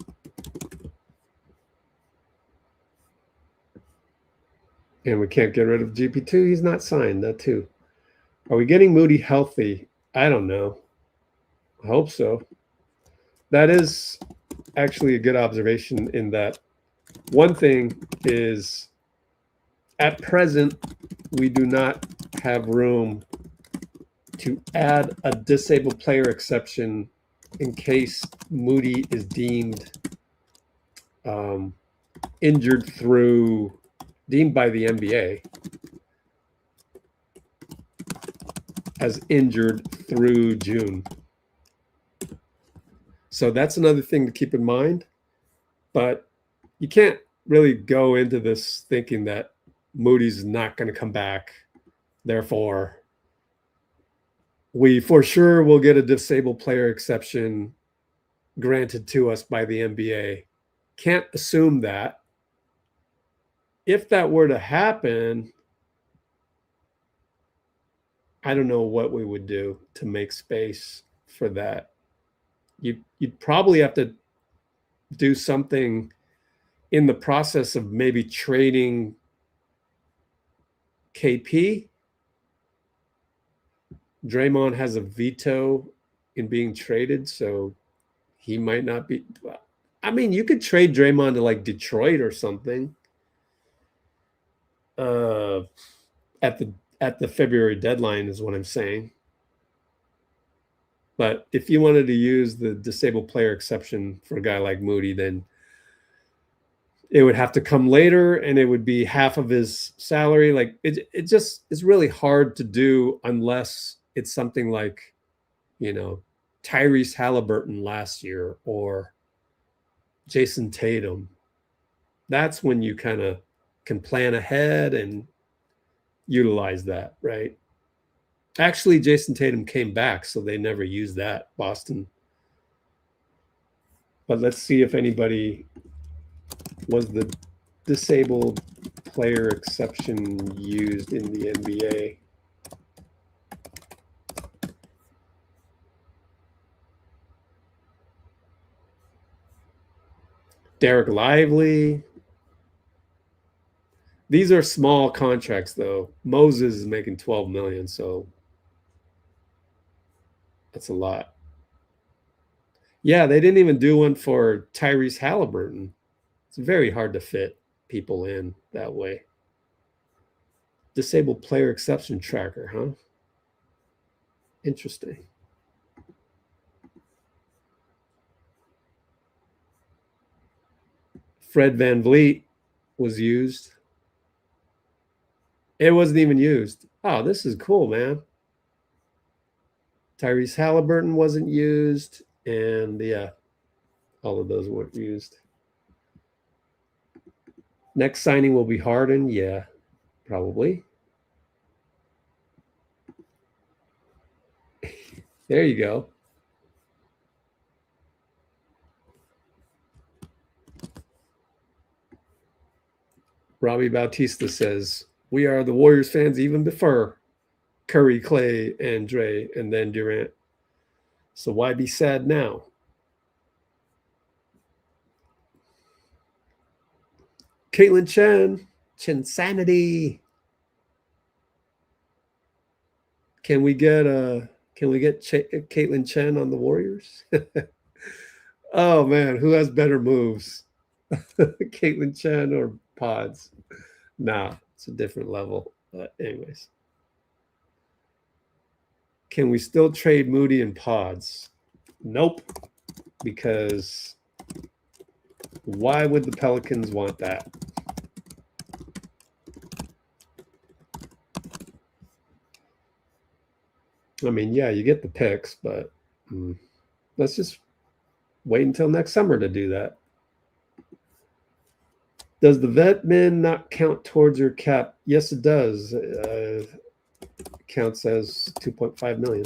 And we can't get rid of GP2. He's not signed, that too. Are we getting Moody healthy? I don't know. I hope so. That is actually a good observation in that one thing is at present, we do not have room to add a disabled player exception in case Moody is deemed deemed by the NBA as injured through June. So that's another thing to keep in mind. But you can't really go into this thinking that Moody's not going to come back. Therefore, we for sure will get a disabled player exception granted to us by the NBA. Can't assume that. If that were to happen, I don't know what we would do to make space for that. You'd probably have to do something in the process of maybe trading KP. Draymond has a veto in being traded, so he might not be. I mean, you could trade Draymond to like Detroit or something at the February deadline is what I'm saying. But if you wanted to use the disabled player exception for a guy like Moody, then it would have to come later and it would be half of his salary. Like it just is really hard to do unless it's something like, Tyrese Halliburton last year or Jason Tatum. That's when you kind of can plan ahead and utilize that, right? Actually, Jason Tatum came back, so they never used that, Boston. But let's see if anybody was the disabled player exception used in the NBA. Derek Lively. These are small contracts, though. Moses is making $12 million, so that's a lot. Yeah, they didn't even do one for Tyrese Halliburton. It's very hard to fit people in that way. Disabled player exception tracker, huh? Interesting. Fred VanVleet was used. It wasn't even used. Oh, this is cool, man. Tyrese Halliburton wasn't used, and yeah, all of those weren't used. Next signing will be Harden. Yeah, probably. There you go. Robbie Bautista says, we are the Warriors fans even before Curry, Clay, and Dre, and then Durant. So why be sad now? Caitlin Chen, Chinsanity. Can we get Caitlin Chen on the Warriors? Oh man, who has better moves? Caitlin Chen or Pods? Nah, it's a different level. But anyways. Can we still trade Moody and Pods? Nope. Because why would the Pelicans want that? I mean, yeah, you get the picks, but let's just wait until next summer to do that. Does the vet min not count towards your cap? Yes, it does. Counts as 2.5 million.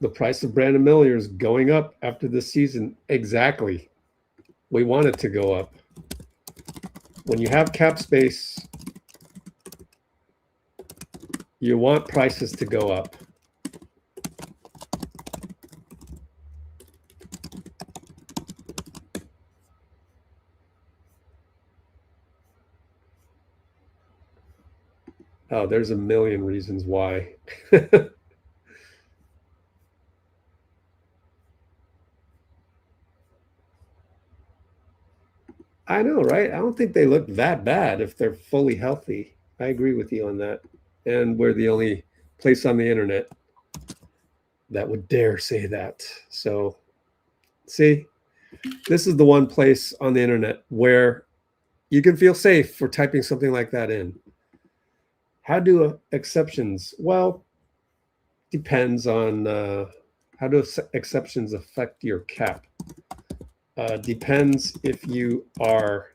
The price of Brandon Miller is going up after this season. Exactly. We want it to go up. When you have cap space, you want prices to go up. Oh, there's a million reasons why. I know, right? I don't think they look that bad if they're fully healthy. I agree with you on that. And we're the only place on the internet that would dare say that. So, see, this is the one place on the internet where you can feel safe for typing something like that in. How do exceptions? Well, depends on how do exceptions affect your cap. Depends if you are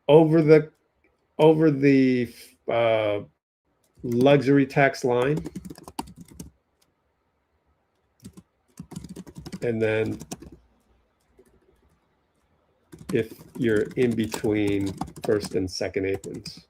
over the luxury tax line, and then if you're in between first and second aprons.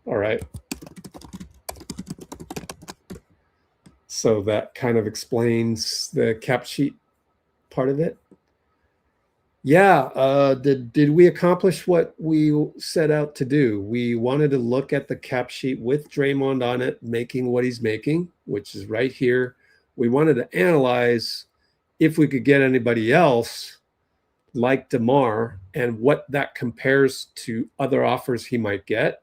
All right. So that kind of explains the cap sheet part of it. Yeah, did we accomplish what we set out to do? We wanted to look at the cap sheet with Draymond on it, making what he's making, which is right here. We wanted to analyze if we could get anybody else like DeMar and what that compares to other offers he might get.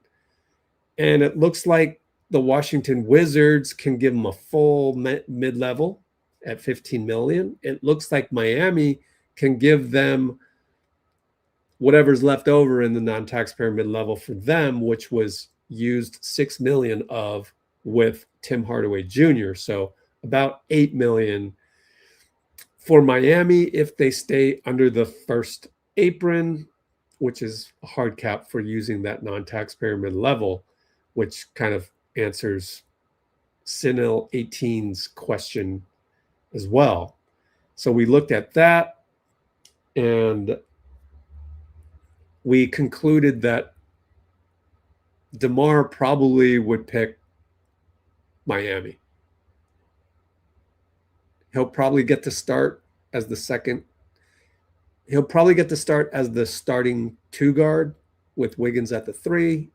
And it looks like the Washington Wizards can give him a full mid-level at 15 million. It looks like Miami can give them whatever's left over in the non-taxpayer mid-level for them, which was used 6 million of with Tim Hardaway Jr. So about 8 million for Miami if they stay under the first apron, which is a hard cap for using that non-taxpayer mid-level, which kind of answers Sinil 18's question as well. So we looked at that and we concluded that DeMar probably would pick Miami. He'll probably get to start as the second. He'll probably get to start as the starting two guard with Wiggins at the 3.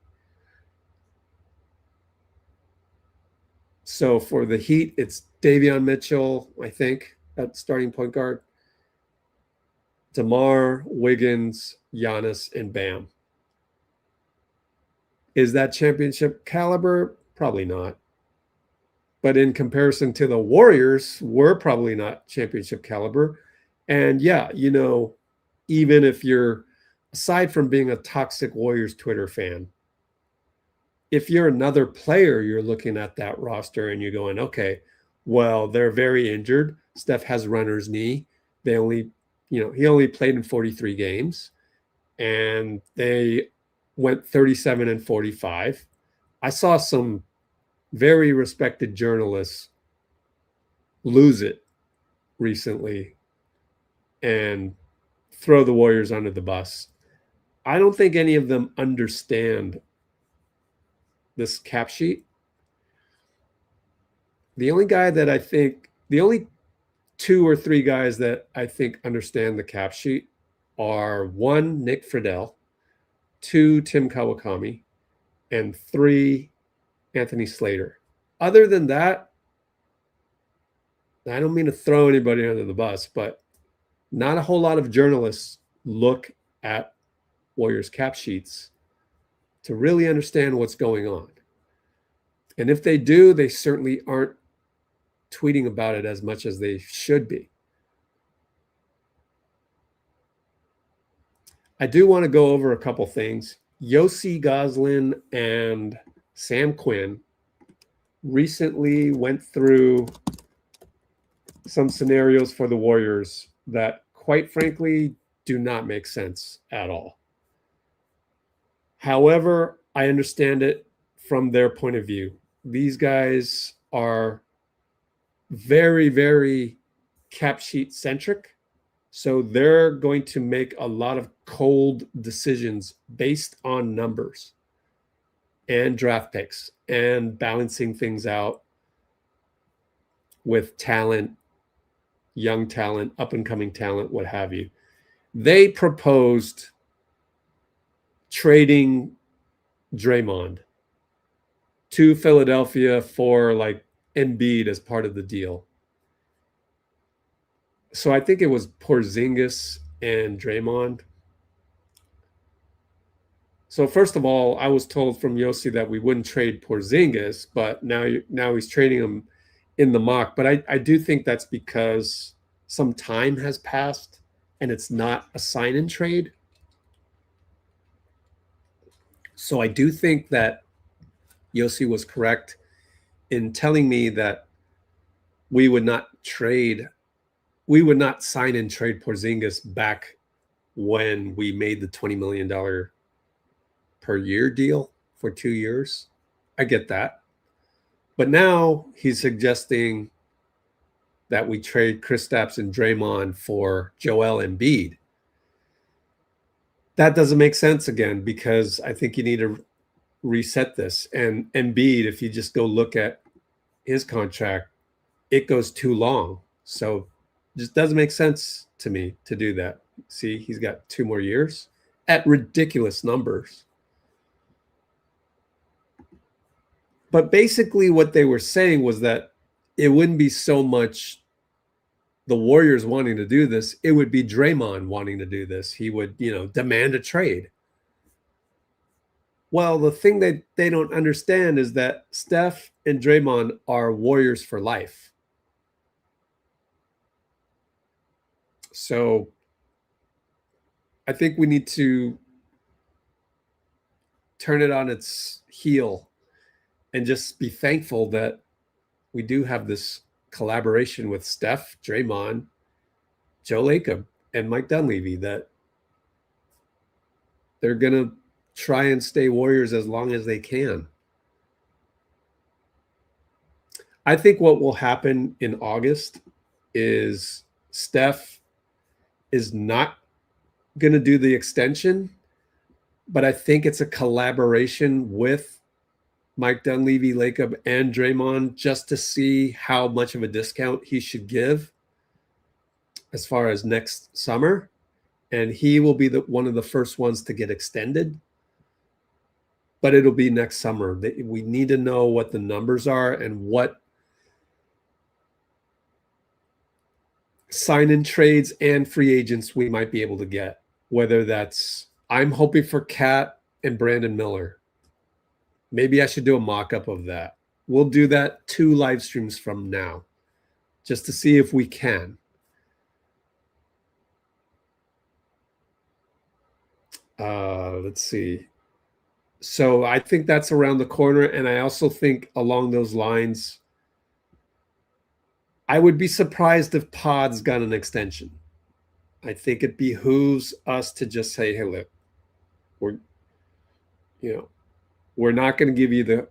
So for the Heat, it's Davion Mitchell, I think, at starting point guard. DeMar, Wiggins, Giannis, and Bam. Is that championship caliber? Probably not. But in comparison to the Warriors, we're probably not championship caliber. And yeah, even if you're, aside from being a toxic Warriors Twitter fan, if you're another player, you're looking at that roster and you're going, okay, well, they're very injured. Steph has runner's knee. He only played in 43 games and they went 37 and 45. I saw some very respected journalists lose it recently and throw the Warriors under the bus. I don't think any of them understand this cap sheet. The only 2 or 3 guys that I think understand the cap sheet are 1, Nick Friedel, 2, Tim Kawakami, and 3, Anthony Slater. Other than that, I don't mean to throw anybody under the bus, but not a whole lot of journalists look at Warriors cap sheets to really understand what's going on. And if they do, they certainly aren't tweeting about it as much as they should be. I do want to go over a couple things. Yossi Goslin and Sam Quinn recently went through some scenarios for the Warriors that, quite frankly, do not make sense at all. However, I understand it from their point of view. These guys are very, very cap sheet centric. So they're going to make a lot of cold decisions based on numbers and draft picks and balancing things out with talent, young talent, up-and-coming talent, what have you. They proposed trading Draymond to Philadelphia for like Embiid as part of the deal. So I think it was Porzingis and Draymond. So first of all, I was told from Yossi that we wouldn't trade Porzingis, but now he's trading him in the mock. But I do think that's because some time has passed and it's not a sign-in trade. So I do think that Yossi was correct in telling me that we would not sign and trade Porzingis back when we made the $20 million per year deal for 2 years. I get that. But now he's suggesting that we trade Kristaps and Draymond for Joel Embiid. That doesn't make sense again, because I think you need to reset this. And Embiid, if you just go look at his contract, it goes too long. So it just doesn't make sense to me to do that. See, he's got 2 more years at ridiculous numbers. But basically what they were saying was that it wouldn't be so much the Warriors wanting to do this, it would be Draymond wanting to do this. He would, demand a trade. Well, the thing that they don't understand is that Steph and Draymond are Warriors for life. So I think we need to turn it on its heel and just be thankful that we do have this collaboration with Steph, Draymond, Joe Lacob, and Mike Dunleavy, that they're going to try and stay Warriors as long as they can. I think what will happen in August is Steph is not going to do the extension, but I think it's a collaboration with Mike Dunleavy, Lacob, and Draymond, just to see how much of a discount he should give as far as next summer. And he will be one of the first ones to get extended, but it'll be next summer. We need to know what the numbers are and what sign-in trades and free agents we might be able to get. Whether that's, I'm hoping for Cat and Brandon Miller. Maybe I should do a mock-up of that. We'll do that 2 live streams from now, just to see if we can. Let's see. So I think that's around the corner. And I also think along those lines, I would be surprised if Pod's got an extension. I think it behooves us to just say, hey, look, we're not going to give you the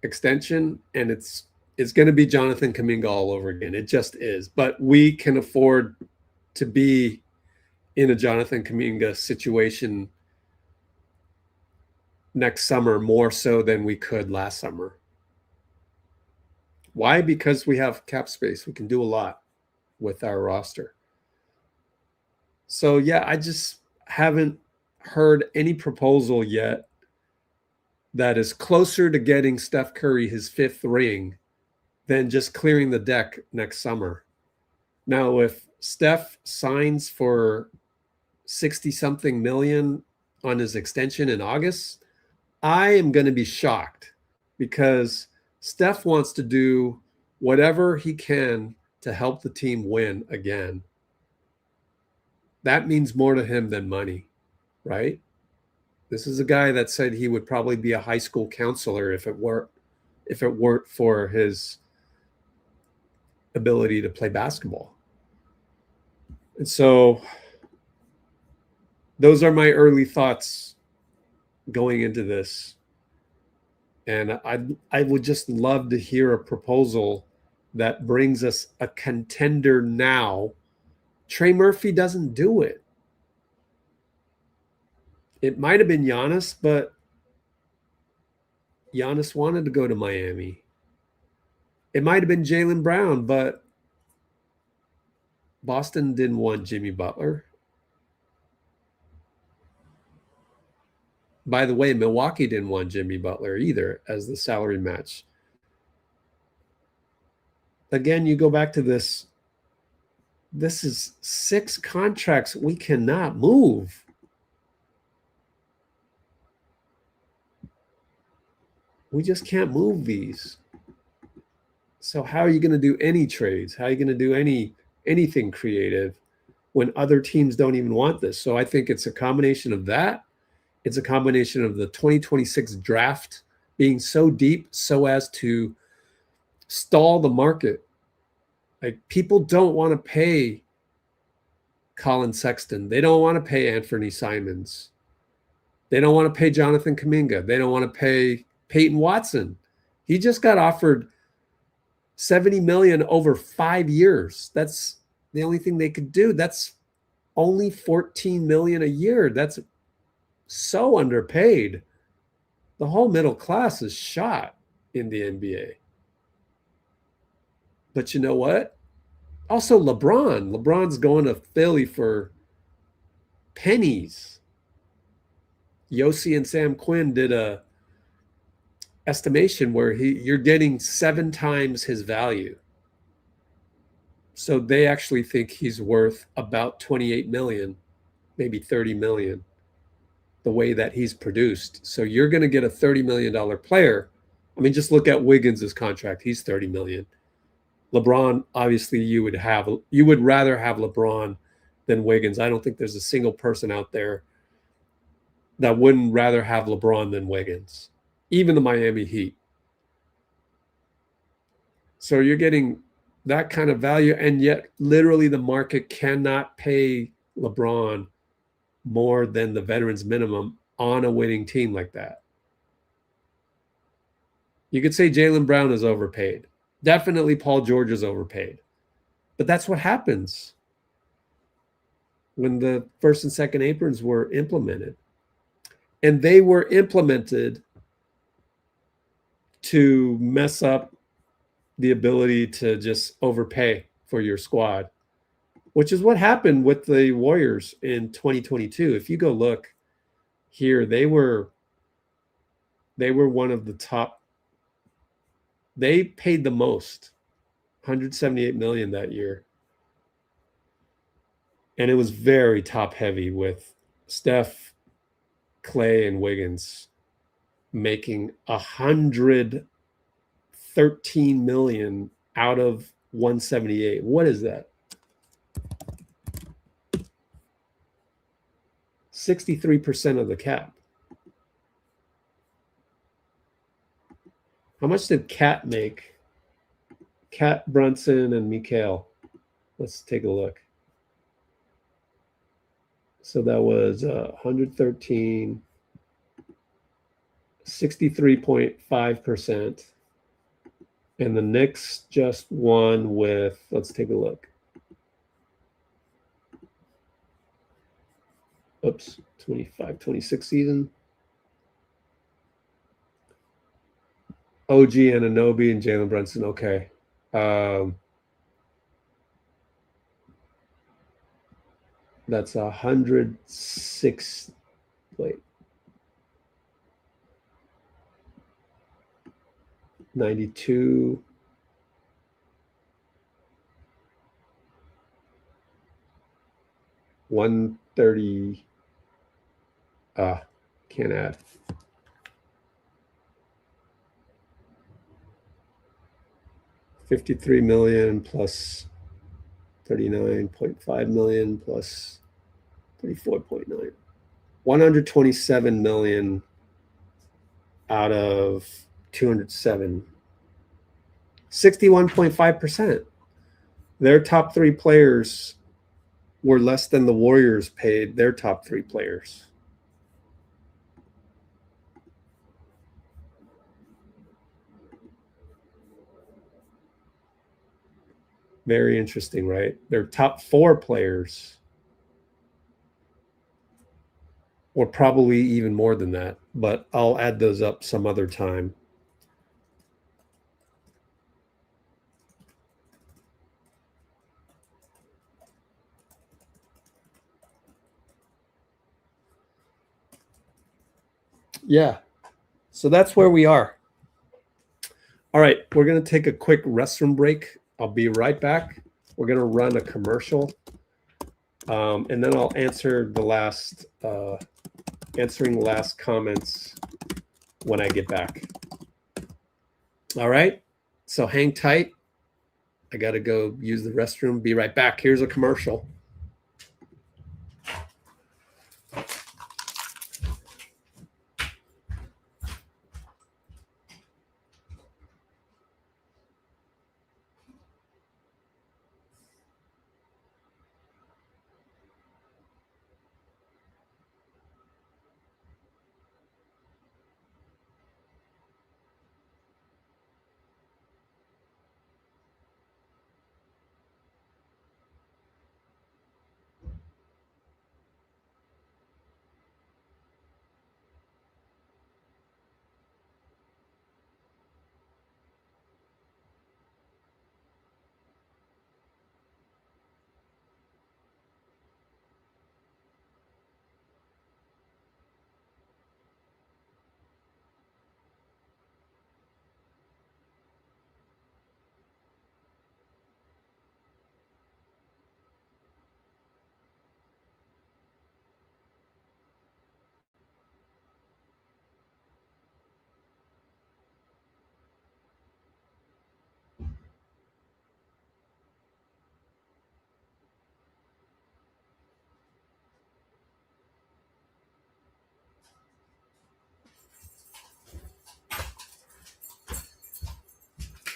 extension, and it's going to be Jonathan Kuminga all over again. It just is. But we can afford to be in a Jonathan Kuminga situation next summer more so than we could last summer. Why? Because we have cap space. We can do a lot with our roster. So, yeah, I just haven't heard any proposal yet that is closer to getting Steph Curry his 5th ring than just clearing the deck next summer. Now, if Steph signs for 60-something million on his extension in August, I am going to be shocked, because Steph wants to do whatever he can to help the team win again. That means more to him than money, right? This is a guy that said he would probably be a high school counselor if it weren't for his ability to play basketball. And so those are my early thoughts going into this. And I would just love to hear a proposal that brings us a contender now. Trey Murphy doesn't do it. It might have been Giannis, but Giannis wanted to go to Miami. It might have been Jaylen Brown, but Boston didn't want Jimmy Butler. By the way, Milwaukee didn't want Jimmy Butler either as the salary match. Again, you go back to this. This is 6 contracts we cannot move. We just can't move these. So how are you going to do any trades? How are you going to do anything creative when other teams don't even want this? So I think it's a combination of that. It's a combination of the 2026 draft being so deep so as to stall the market. Like, people don't want to pay Colin Sexton. They don't want to pay Anthony Simons. They don't want to pay Jonathan Kuminga. They don't want to pay Payton Watson. He just got offered 70 million over 5 years. That's the only thing they could do. That's only 14 million a year. That's so underpaid. The whole middle class is shot in the NBA. But you know what? Also, LeBron's going to Philly for pennies. Yossi and Sam Quinn did a estimation where you're getting 7 times his value. So they actually think he's worth about 28 million, maybe 30 million, the way that he's produced. So you're going to get a $30 million player. I mean, just look at Wiggins' contract. He's 30 million. LeBron, obviously, you would rather have LeBron than Wiggins. I don't think there's a single person out there that wouldn't rather have LeBron than Wiggins, even the Miami Heat. So you're getting that kind of value, and yet literally the market cannot pay LeBron more than the veterans minimum on a winning team like that. You could say Jaylen Brown is overpaid. Definitely Paul George is overpaid. But that's what happens when the first and second aprons were implemented. And they were implemented to mess up the ability to just overpay for your squad, which is what happened with the Warriors in 2022. If you go look here, they were one of the top. They paid the most, 178 million that year. And it was very top heavy with Steph, Clay, and Wiggins making 113 million out of 178. What is that? 63% of the cap. How much did Cat make? Cat, Brunson, and Mikhail. Let's take a look. So that was 113, 63.5%. And the Knicks just won with, let's take a look. Oops, 25-26 season. OG Anunoby and Jalen Brunson. Okay. That's 106. Wait. 92. $130. Can't add. $53 million plus 39.5 million plus 34.9. 127 million out of 207. 61.5%. Their top 3 players were less than the Warriors paid their top 3 players. Very interesting, right? Their top 4 players or probably even more than that, but I'll add those up some other time. Yeah, so that's where we are. All right, we're going to take a quick restroom break. I'll be right back. We're going to run a commercial, and then I'll answer the last comments when I get back. All right, so hang tight. I got to go use the restroom. Be right back. Here's a commercial.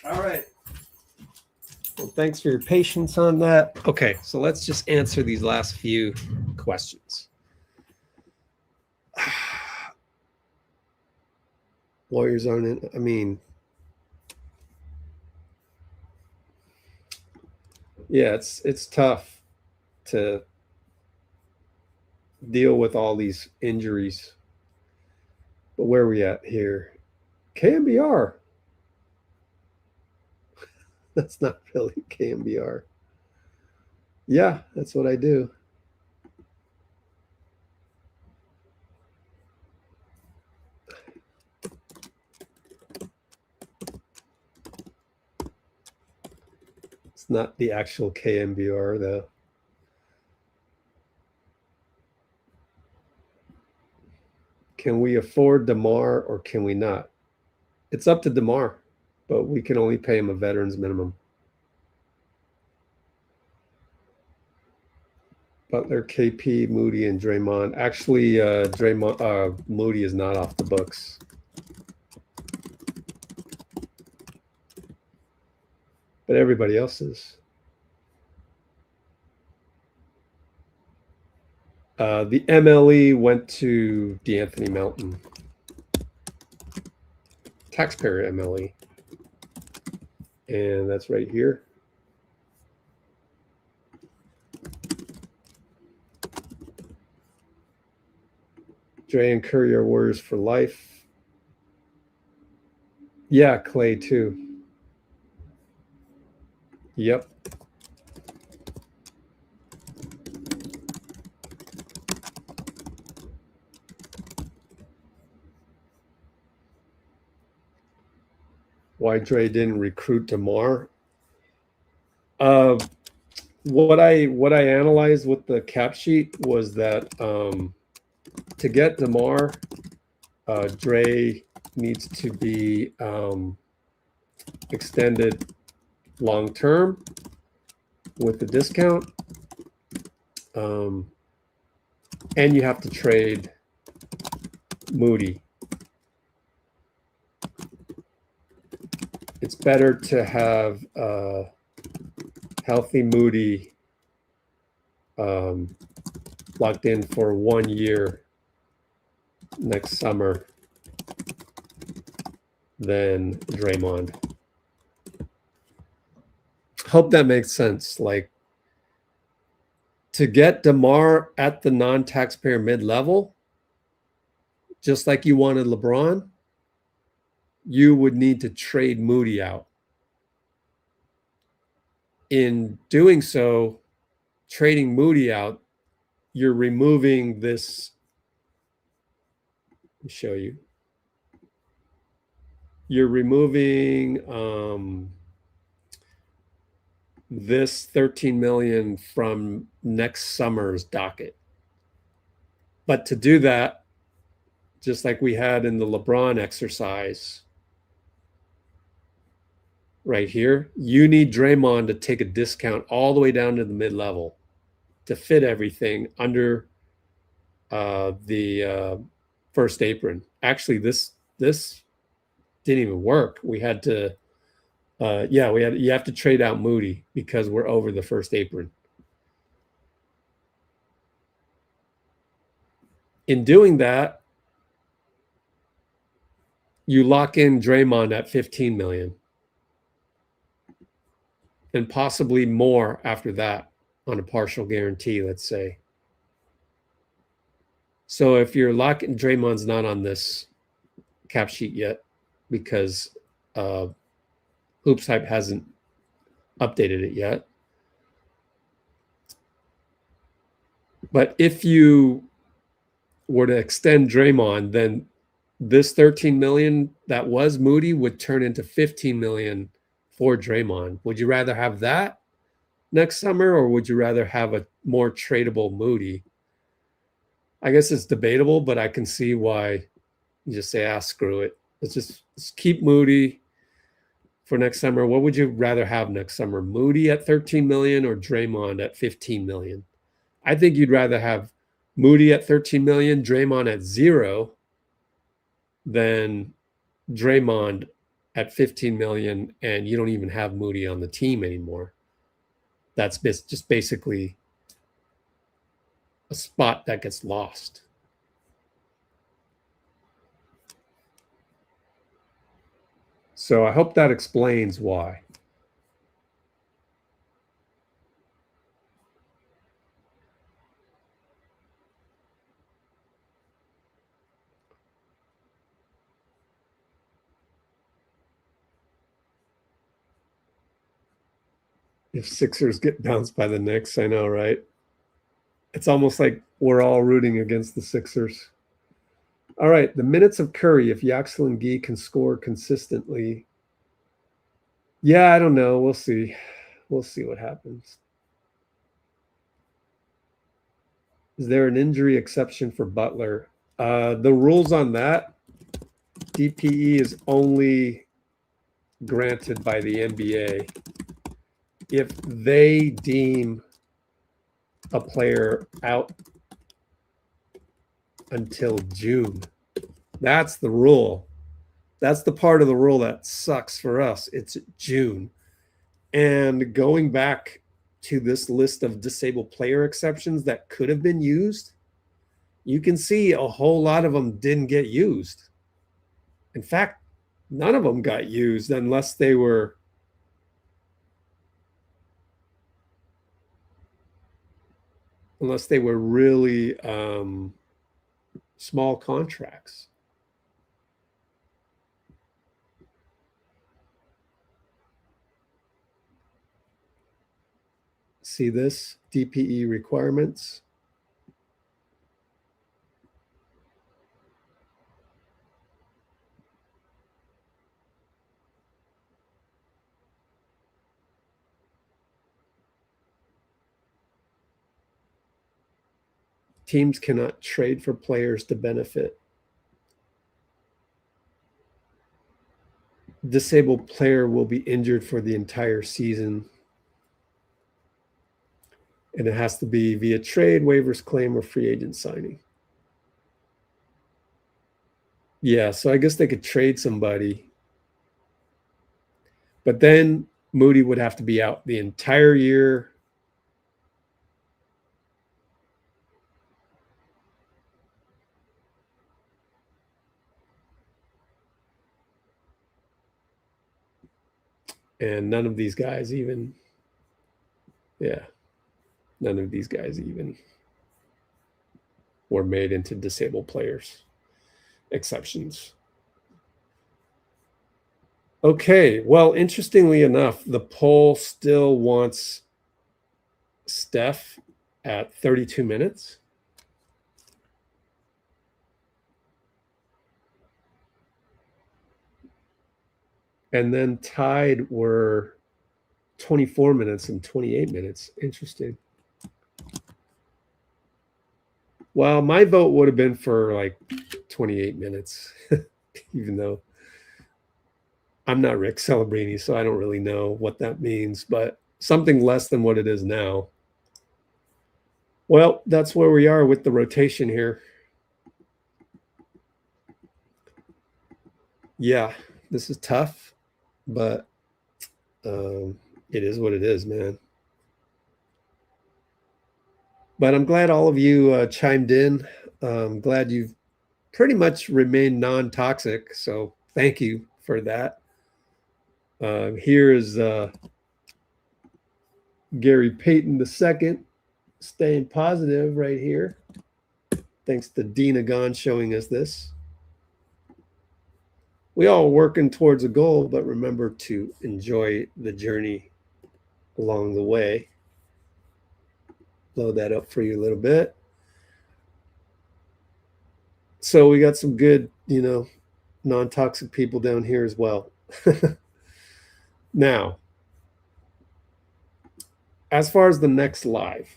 All right. Well, thanks for your patience on that. Okay, so let's just answer these last few questions. Lawyers aren't in, I mean, yeah, it's tough to deal with all these injuries. But where are we at here? KMBR. That's not really KMBR. Yeah, that's what I do. It's not the actual KMBR though. Can we afford DeMar or can we not? It's up to DeMar, but we can only pay him a veteran's minimum. Butler, KP, Moody, and Draymond. Actually, Moody is not off the books. But everybody else is. The MLE went to DeAnthony Melton. Taxpayer MLE. And that's right here. Dre and Curry are Warriors for life. Yeah, Clay too. Yep. Why Dre didn't recruit DeMar? What I analyzed with the cap sheet was that to get DeMar, Dre needs to be extended long term with the discount, and you have to trade Moody. It's better to have healthy Moody locked in for 1 year next summer than Draymond. Hope that makes sense. Like, to get DeMar at the non-taxpayer mid-level, just like you wanted LeBron, you would need to trade Moody out. In doing so, trading Moody out, you're removing this. Let me show you. You're removing this 13 million from next summer's docket. But to do that, just like we had in the LeBron exercise right here, you need Draymond to take a discount all the way down to the mid-level to fit everything under the first apron. Actually, this didn't even work. We had to, you have to trade out Moody because we're over the first apron. In doing that, you lock in Draymond at 15 million and possibly more after that on a partial guarantee, let's say. So if you're locking, Draymond's not on this cap sheet yet because Hoops Hype hasn't updated it yet. But if you were to extend Draymond, then this 13 million that was Moody would turn into 15 million for Draymond. Would you rather have that next summer, or would you rather have a more tradable Moody? I guess it's debatable, but I can see why you just say, screw it. Let's keep Moody for next summer. What would you rather have next summer? Moody at 13 million or Draymond at 15 million? I think you'd rather have Moody at 13 million, Draymond at 0, than Draymond at 15 million and you don't even have Moody on the team anymore. That's just basically a spot that gets lost. So I hope that explains why. If Sixers get bounced by the Knicks, I know, right? It's almost like we're all rooting against the Sixers. All right, the minutes of Curry, if Yaxel and Gee can score consistently. Yeah, I don't know. We'll see. We'll see what happens. Is there an injury exception for Butler? The rules on that, DPE is only granted by the NBA if they deem a player out until June. That's the rule. That's the part of the rule that sucks for us. It's June. And going back to this list of disabled player exceptions that could have been used, you can see a whole lot of them didn't get used. In fact, none of them got used unless they were really small contracts. See this? DPE requirements. Teams cannot trade for players to benefit. Disabled player will be injured for the entire season. And it has to be via trade, waivers, claim, or free agent signing. Yeah, so I guess they could trade somebody. But then Moody would have to be out the entire year. And none of these guys even were made into disabled players exceptions. Okay, well, interestingly enough, the poll still wants Steph at 32 minutes. And then tied were 24 minutes and 28 minutes. Interesting. Well, my vote would have been for like 28 minutes, even though I'm not Rick Celebrini, so I don't really know what that means, but something less than what it is now. Well, that's where we are with the rotation here. Yeah, this is tough, but it is what it is, man. But I'm glad all of you chimed in. I'm glad you've pretty much remained non-toxic, so thank you for that. Here is Gary Payton II staying positive right here. Thanks to Dina Gahn showing us this. We all working towards a goal, but remember to enjoy the journey along the way. Load that up for you a little bit. So we got some good, non-toxic people down here as well. Now, as far as the next live,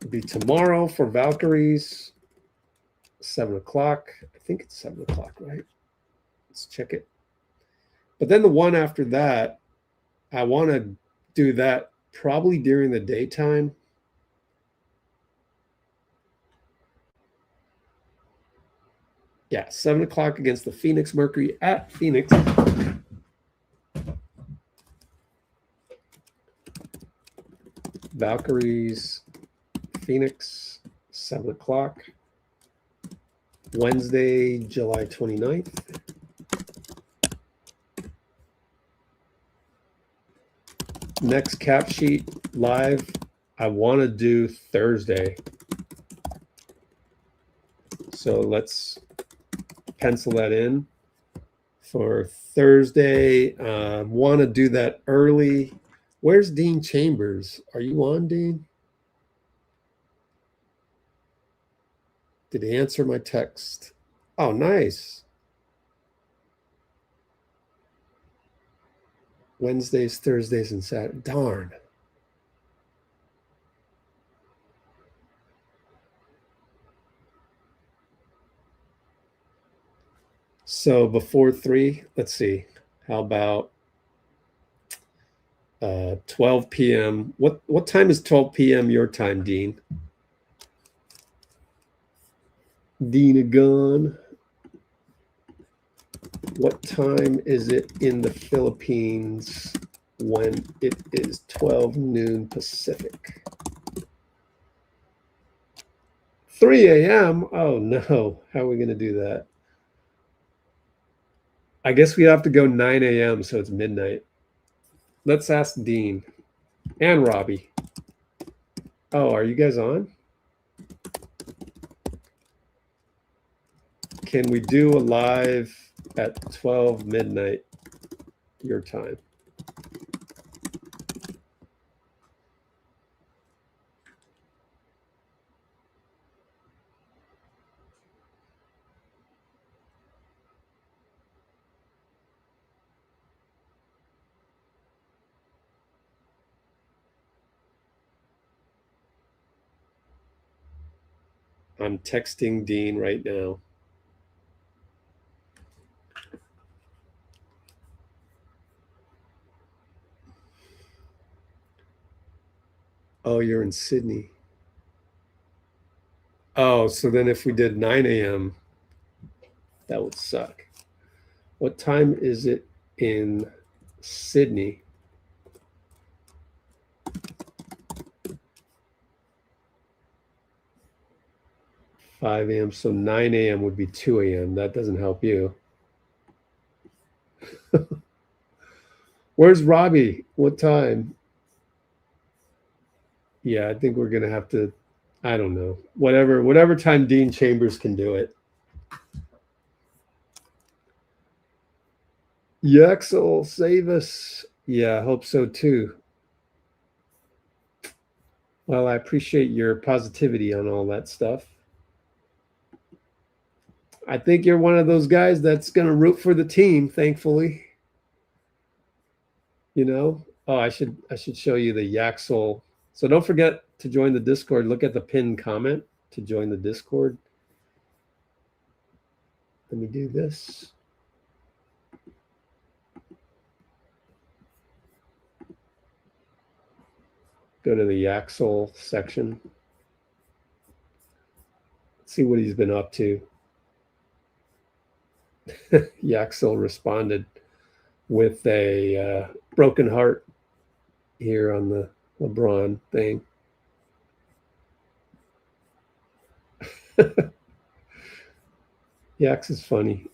it'll be tomorrow for Valkyries, 7 o'clock. I think it's 7 o'clock, right? Let's check it. But then the one after that, I want to do that probably during the daytime. Yeah, 7 o'clock against the Phoenix Mercury at Phoenix. Valkyries, Phoenix, 7 o'clock. Wednesday, July 29th. Next cap sheet live, I want to do Thursday. So let's pencil that in for Thursday. Want to do that early. Where's Dean Chambers? Are you on, Dean? Did he answer my text? Oh, nice. Wednesdays, Thursdays, and Saturdays. Darn. So before 3, let's see. How about 12 p.m.? What time is 12 p.m. your time, Dean? Dean gone. What time is it in the Philippines when it is 12 noon Pacific? 3 a.m.? Oh no, how are we going to do that? I guess we have to go 9 a.m. so it's midnight. Let's ask Dean and Robbie. Oh, are you guys on? Can we do a live at 12 midnight your time? I'm texting Dean right now. Oh, you're in Sydney. Oh, so then if we did 9 a.m., that would suck. What time is it in Sydney? 5 a.m. So 9 a.m. would be 2 a.m. That doesn't help you. Where's Robbie? What time? Yeah, I think we're gonna have to. I don't know. Whatever time Dean Chambers can do it. Yaxel, save us. Yeah, I hope so too. Well, I appreciate your positivity on all that stuff. I think you're one of those guys that's going to root for the team, thankfully. You know? Oh, I should show you the Yaxel. So don't forget to join the Discord. Look at the pinned comment to join the Discord. Let me do this. Go to the Yaxel section. See what he's been up to. Yaxel responded with a broken heart here on the LeBron thing. Yax is funny.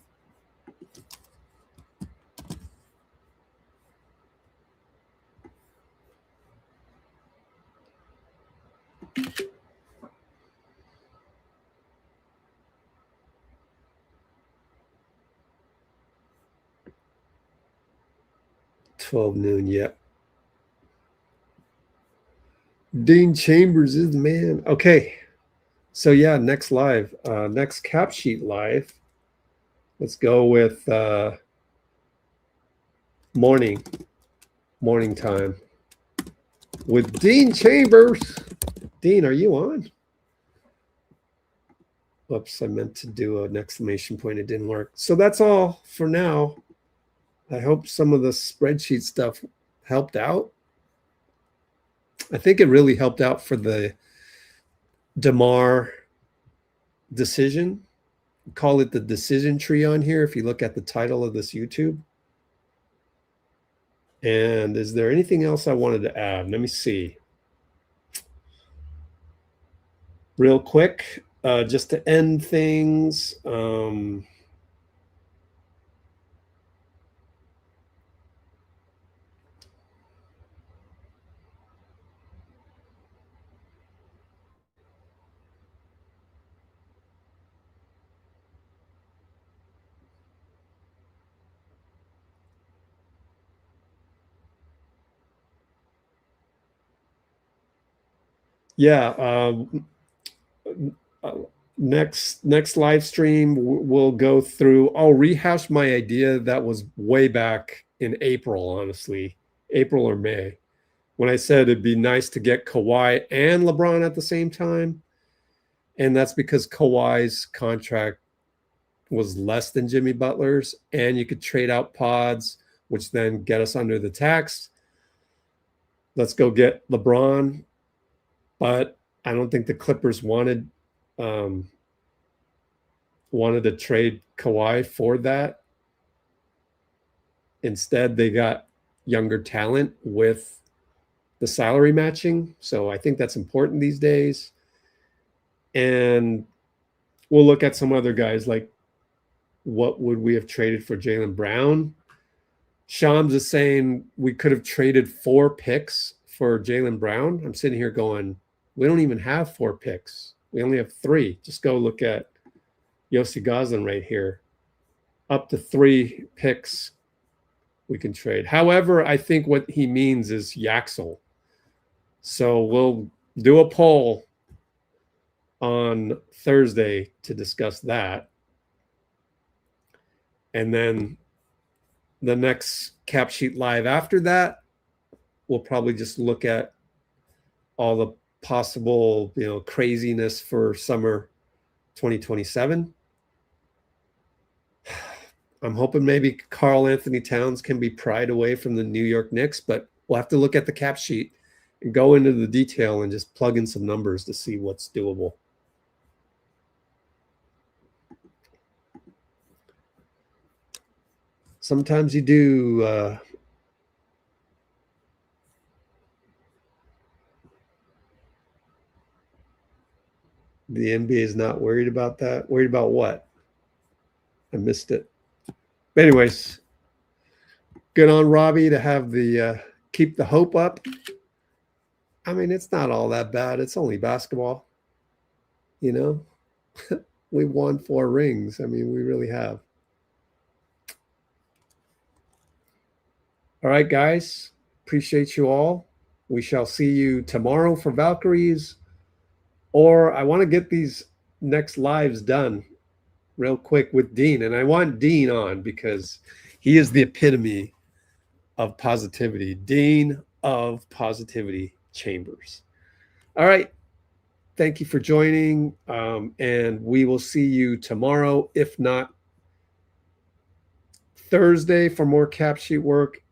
.12 noon, yep. Dean Chambers is the man. Okay. So yeah, next live, next cap sheet live. Let's go with morning time with Dean Chambers. Dean, are you on? Whoops, I meant to do an exclamation point. It didn't work. So that's all for now. I hope some of the spreadsheet stuff helped out. I think it really helped out for the DeMar decision. call it the decision tree on here if you look at the title of this YouTube. And is there anything else I wanted to add? Let me see. Real quick, just to end things. Yeah, next live stream we'll go through. I'll rehash my idea that was way back in April, honestly, April or May, when I said it'd be nice to get Kawhi and LeBron at the same time. And that's because Kawhi's contract was less than Jimmy Butler's, and you could trade out pods, which then get us under the tax. Let's go get LeBron. But I don't think the Clippers wanted to trade Kawhi for that. Instead, they got younger talent with the salary matching. So I think that's important these days. And we'll look at some other guys, like what would we have traded for Jaylen Brown? Shams is saying we could have traded 4 picks for Jaylen Brown. I'm sitting here going, we don't even have 4 picks. We only have 3. Just go look at Yossi Goslin right here. Up to 3 picks we can trade. However, I think what he means is Yaxel. So we'll do a poll on Thursday to discuss that. And then the next cap sheet live after that, we'll probably just look at all the possible, craziness for summer 2027. I'm hoping maybe Karl Anthony Towns can be pried away from the New York Knicks, but we'll have to look at the cap sheet and go into the detail and just plug in some numbers to see what's doable. Sometimes you do. The NBA is not worried about that. Worried about what? I missed it. But anyways, good on Robbie to have the keep the hope up. I mean, it's not all that bad. It's only basketball. We won 4 rings. I mean, we really have. All right, guys. Appreciate you all. We shall see you tomorrow for Valkyries. Or I want to get these next lives done real quick with Dean. And I want Dean on because he is the epitome of positivity. Dean of Positivity Chambers. All right. Thank you for joining. And we will see you tomorrow, if not Thursday, for more cap sheet work.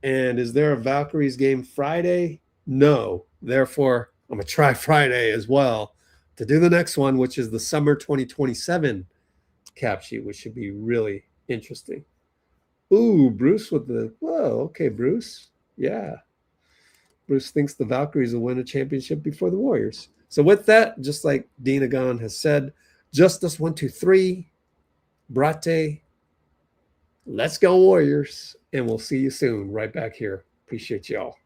And is there a Valkyries game Friday? No. Therefore, I'm going to try Friday as well to do the next one, which is the summer 2027 cap sheet, which should be really interesting. Ooh, Bruce with the, whoa, okay, Bruce. Yeah. Bruce thinks the Valkyries will win a championship before the Warriors. So with that, just like Dean Agon has said, Justice 1, 2, 3, Brate, let's go Warriors, and we'll see you soon right back here. Appreciate y'all.